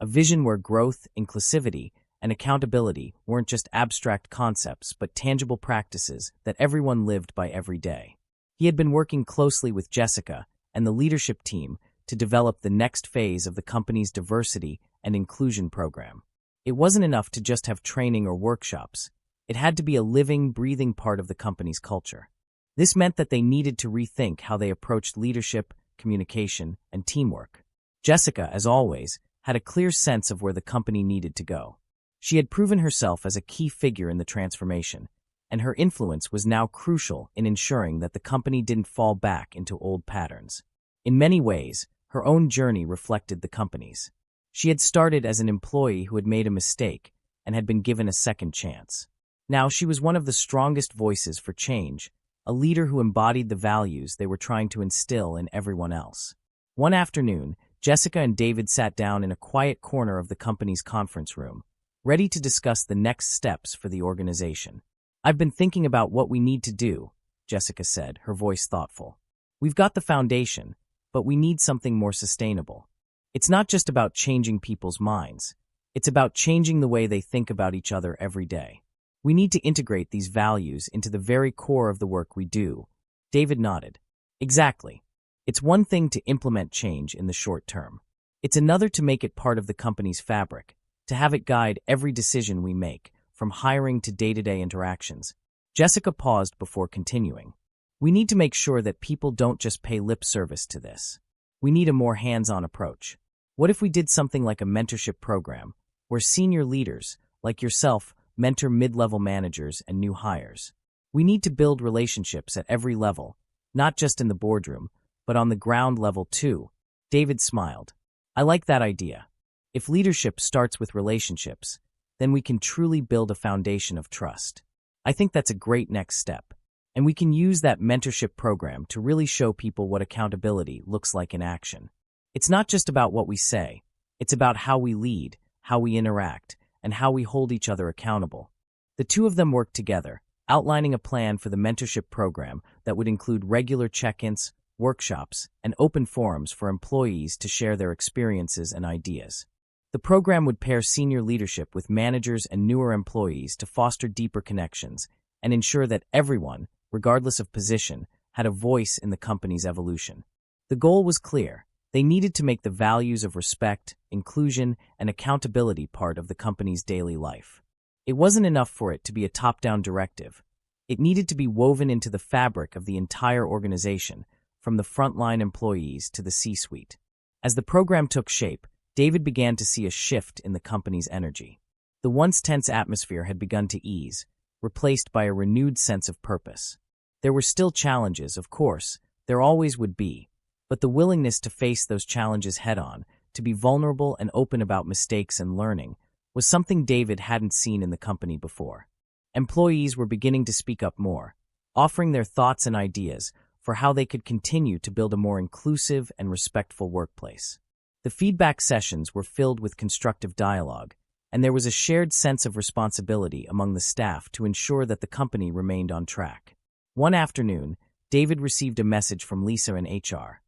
a vision where growth, inclusivity, and accountability weren't just abstract concepts but tangible practices that everyone lived by every day. He had been working closely with Jessica and the leadership team to develop the next phase of the company's diversity and inclusion program. It wasn't enough to just have training or workshops. It had to be a living, breathing part of the company's culture. This meant that they needed to rethink how they approached leadership, communication, and teamwork. Jessica, as always, had a clear sense of where the company needed to go. She had proven herself as a key figure in the transformation, and her influence was now crucial in ensuring that the company didn't fall back into old patterns. In many ways, her own journey reflected the company's. She had started as an employee who had made a mistake and had been given a second chance. Now she was one of the strongest voices for change, a leader who embodied the values they were trying to instill in everyone else. One afternoon, Jessica and David sat down in a quiet corner of the company's conference room, ready to discuss the next steps for the organization. "I've been thinking about what we need to do," Jessica said, her voice thoughtful. "We've got the foundation, but we need something more sustainable. It's not just about changing people's minds. It's about changing the way they think about each other every day. We need to integrate these values into the very core of the work we do." David nodded. "Exactly. It's one thing to implement change in the short term. It's another to make it part of the company's fabric, to have it guide every decision we make, from hiring to day-to-day interactions." Jessica paused before continuing. "We need to make sure that people don't just pay lip service to this. We need a more hands-on approach. What if we did something like a mentorship program, where senior leaders, like yourself, mentor mid-level managers and new hires? We need to build relationships at every level, not just in the boardroom, but on the ground level too." David smiled. "I like that idea. If leadership starts with relationships, then we can truly build a foundation of trust. I think that's a great next step. And we can use that mentorship program to really show people what accountability looks like in action. It's not just about what we say. It's about how we lead, how we interact, and how we hold each other accountable. The two of them worked together, outlining a plan for the mentorship program that would include regular check-ins, workshops, and open forums for employees to share their experiences and ideas. The program would pair senior leadership with managers and newer employees to foster deeper connections and ensure that everyone, regardless of position, had a voice in the company's evolution. The goal was clear. They needed to make the values of respect, inclusion, and accountability part of the company's daily life. It wasn't enough for it to be a top-down directive. It needed to be woven into the fabric of the entire organization, from the frontline employees to the C-suite. As the program took shape, David began to see a shift in the company's energy. The once tense atmosphere had begun to ease, replaced by a renewed sense of purpose. There were still challenges, of course, there always would be, but the willingness to face those challenges head-on, to be vulnerable and open about mistakes and learning, was something David hadn't seen in the company before. Employees were beginning to speak up more, offering their thoughts and ideas for how they could continue to build a more inclusive and respectful workplace. The feedback sessions were filled with constructive dialogue, and there was a shared sense of responsibility among the staff to ensure that the company remained on track. One afternoon, David received a message from Lisa in HR.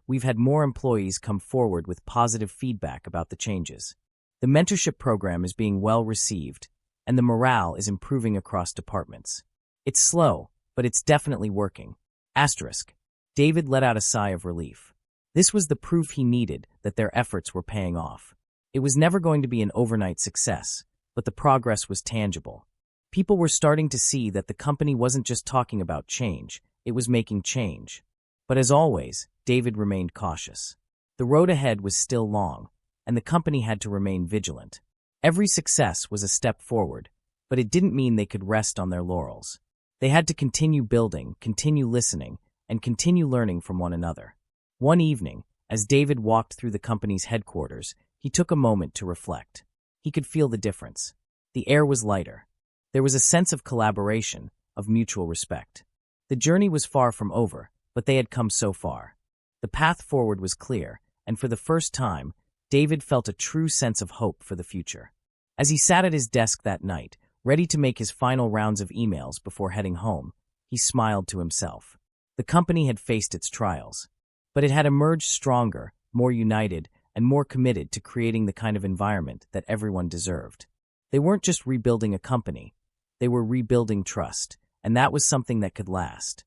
We've had more employees come forward with positive feedback about the changes. The mentorship program is being well received, and the morale is improving across departments. It's slow, but it's definitely working. David let out a sigh of relief. This was the proof he needed that their efforts were paying off. It was never going to be an overnight success, but the progress was tangible. People were starting to see that the company wasn't just talking about change, it was making change. But as always, David remained cautious. The road ahead was still long, and the company had to remain vigilant. Every success was a step forward, but it didn't mean they could rest on their laurels. They had to continue building, continue listening, and continue learning from one another. One evening, as David walked through the company's headquarters, he took a moment to reflect. He could feel the difference. The air was lighter. There was a sense of collaboration, of mutual respect. The journey was far from over, but they had come so far. The path forward was clear, and for the first time, David felt a true sense of hope for the future. As he sat at his desk that night, ready to make his final rounds of emails before heading home, he smiled to himself. The company had faced its trials, but it had emerged stronger, more united, and more committed to creating the kind of environment that everyone deserved. They weren't just rebuilding a company, they were rebuilding trust, and that was something that could last.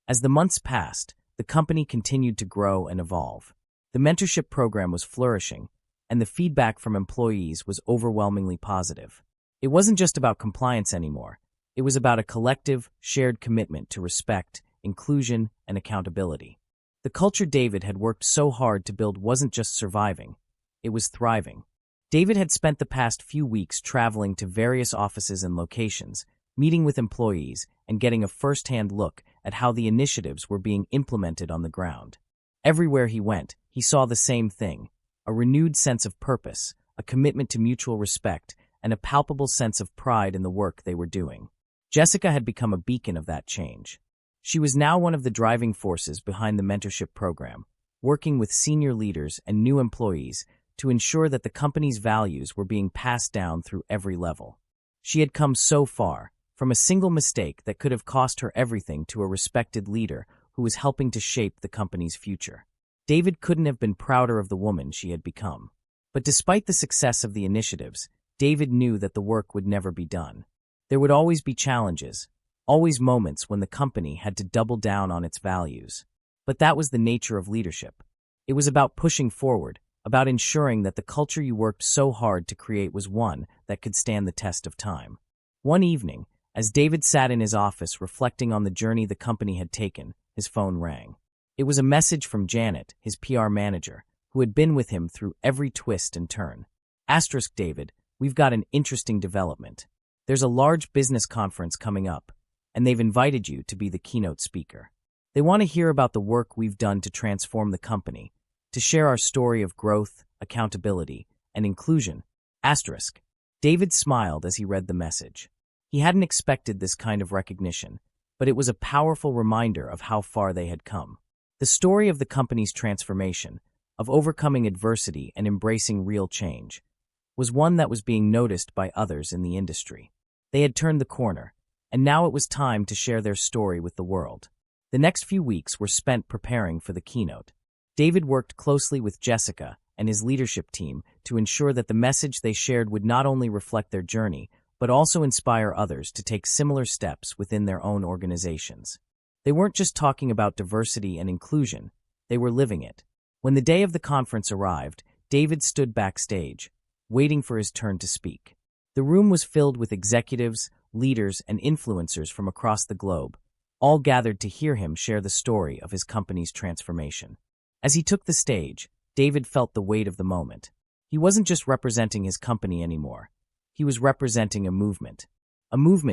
As the months passed, the company continued to grow and evolve. The mentorship program was flourishing, and the feedback from employees was overwhelmingly positive. It wasn't just about compliance anymore. It was about a collective, shared commitment to respect, inclusion, and accountability. The culture David had worked so hard to build wasn't just surviving, it was thriving. David had spent the past few weeks traveling to various offices and locations, meeting with employees, and getting a first-hand look at how the initiatives were being implemented on the ground. Everywhere he went, he saw the same thing: a renewed sense of purpose, a commitment to mutual respect, and a palpable sense of pride in the work they were doing. Jessica had become a beacon of that change. She was now one of the driving forces behind the mentorship program, working with senior leaders and new employees to ensure that the company's values were being passed down through every level. She had come so far, from a single mistake that could have cost her everything to a respected leader who was helping to shape the company's future. David couldn't have been prouder of the woman she had become. But despite the success of the initiatives, David knew that the work would never be done. There would always be challenges, always moments when the company had to double down on its values. But that was the nature of leadership. It was about pushing forward, about ensuring that the culture you worked so hard to create was one that could stand the test of time. One evening, as David sat in his office reflecting on the journey the company had taken, his phone rang. It was a message from Janet, his PR manager, who had been with him through every twist and turn. David, we've got an interesting development. There's a large business conference coming up, and they've invited you to be the keynote speaker. They want to hear about the work we've done to transform the company, to share our story of growth, accountability, and inclusion. David smiled as he read the message. He hadn't expected this kind of recognition, but it was a powerful reminder of how far they had come. The story of the company's transformation, of overcoming adversity and embracing real change, was one that was being noticed by others in the industry. They had turned the corner, and now it was time to share their story with the world. The next few weeks were spent preparing for the keynote. David worked closely with Jessica and his leadership team to ensure that the message they shared would not only reflect their journey, but also inspire others to take similar steps within their own organizations. They weren't just talking about diversity and inclusion, they were living it. When the day of the conference arrived, David stood backstage, waiting for his turn to speak. The room was filled with executives, leaders, and influencers from across the globe, all gathered to hear him share the story of his company's transformation. As he took the stage, David felt the weight of the moment. He wasn't just representing his company anymore. He was representing a movement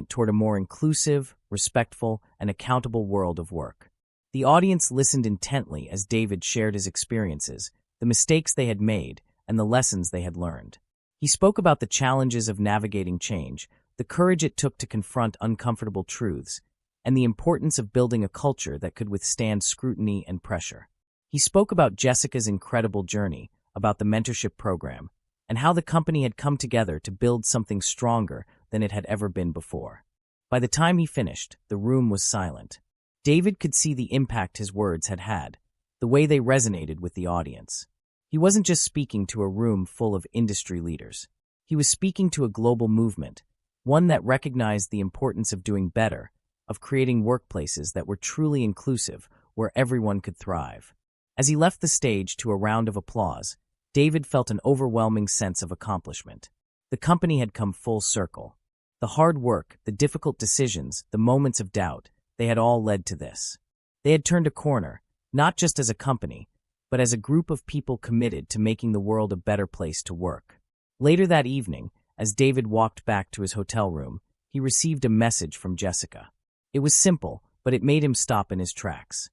toward a more inclusive, respectful, and accountable world of work. The audience listened intently as David shared his experiences, the mistakes they had made, and the lessons they had learned. He spoke about the challenges of navigating change, the courage it took to confront uncomfortable truths, and the importance of building a culture that could withstand scrutiny and pressure. He spoke about Jessica's incredible journey, about the mentorship program, and how the company had come together to build something stronger than it had ever been before. By the time he finished, the room was silent. David could see the impact his words had had, the way they resonated with the audience. He wasn't just speaking to a room full of industry leaders. He was speaking to a global movement, one that recognized the importance of doing better, of creating workplaces that were truly inclusive, where everyone could thrive. As he left the stage to a round of applause, David felt an overwhelming sense of accomplishment. The company had come full circle. The hard work, the difficult decisions, the moments of doubt, they had all led to this. They had turned a corner, not just as a company, but as a group of people committed to making the world a better place to work. Later that evening, as David walked back to his hotel room, he received a message from Jessica. It was simple, but it made him stop in his tracks.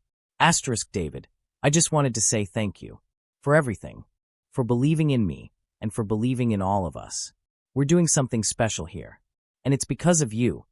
David, I just wanted to say thank you. For everything. For believing in me, and for believing in all of us. We're doing something special here. And it's because of you.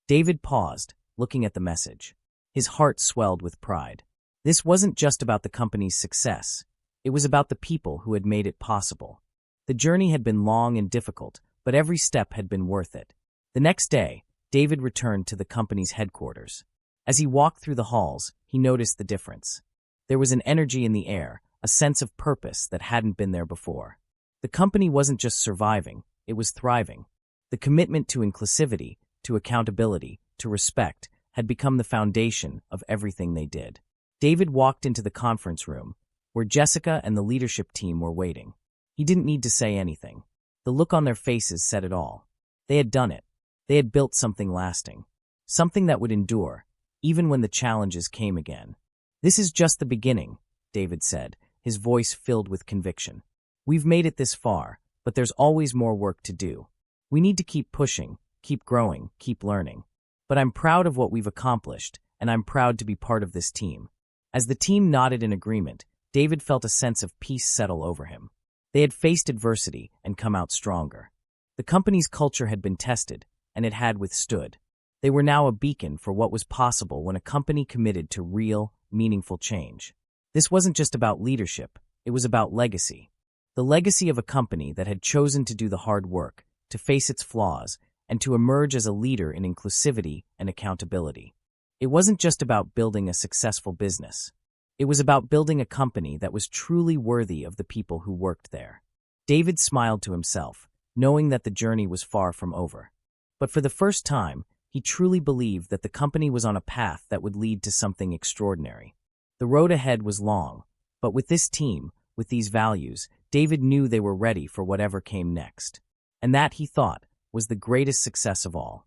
David paused, looking at the message. His heart swelled with pride. This wasn't just about the company's success. It was about the people who had made it possible. The journey had been long and difficult, but every step had been worth it. The next day, David returned to the company's headquarters. As he walked through the halls, he noticed the difference. There was an energy in the air, a sense of purpose that hadn't been there before. The company wasn't just surviving, it was thriving. The commitment to inclusivity, to accountability, to respect, had become the foundation of everything they did. David walked into the conference room, where Jessica and the leadership team were waiting. He didn't need to say anything. The look on their faces said it all. They had done it. They had built something lasting. Something that would endure, even when the challenges came again. This is just the beginning, David said, his voice filled with conviction. We've made it this far, but there's always more work to do. We need to keep pushing, keep growing, keep learning. But I'm proud of what we've accomplished, and I'm proud to be part of this team. As the team nodded in agreement, David felt a sense of peace settle over him. They had faced adversity and come out stronger. The company's culture had been tested, and it had withstood. They were now a beacon for what was possible when a company committed to real, meaningful change. This wasn't just about leadership, it was about legacy. The legacy of a company that had chosen to do the hard work, to face its flaws, and to emerge as a leader in inclusivity and accountability. It wasn't just about building a successful business. It was about building a company that was truly worthy of the people who worked there. David smiled to himself, knowing that the journey was far from over. But for the first time, he truly believed that the company was on a path that would lead to something extraordinary. The road ahead was long, but with this team, with these values, David knew they were ready for whatever came next. And that, he thought, was the greatest success of all.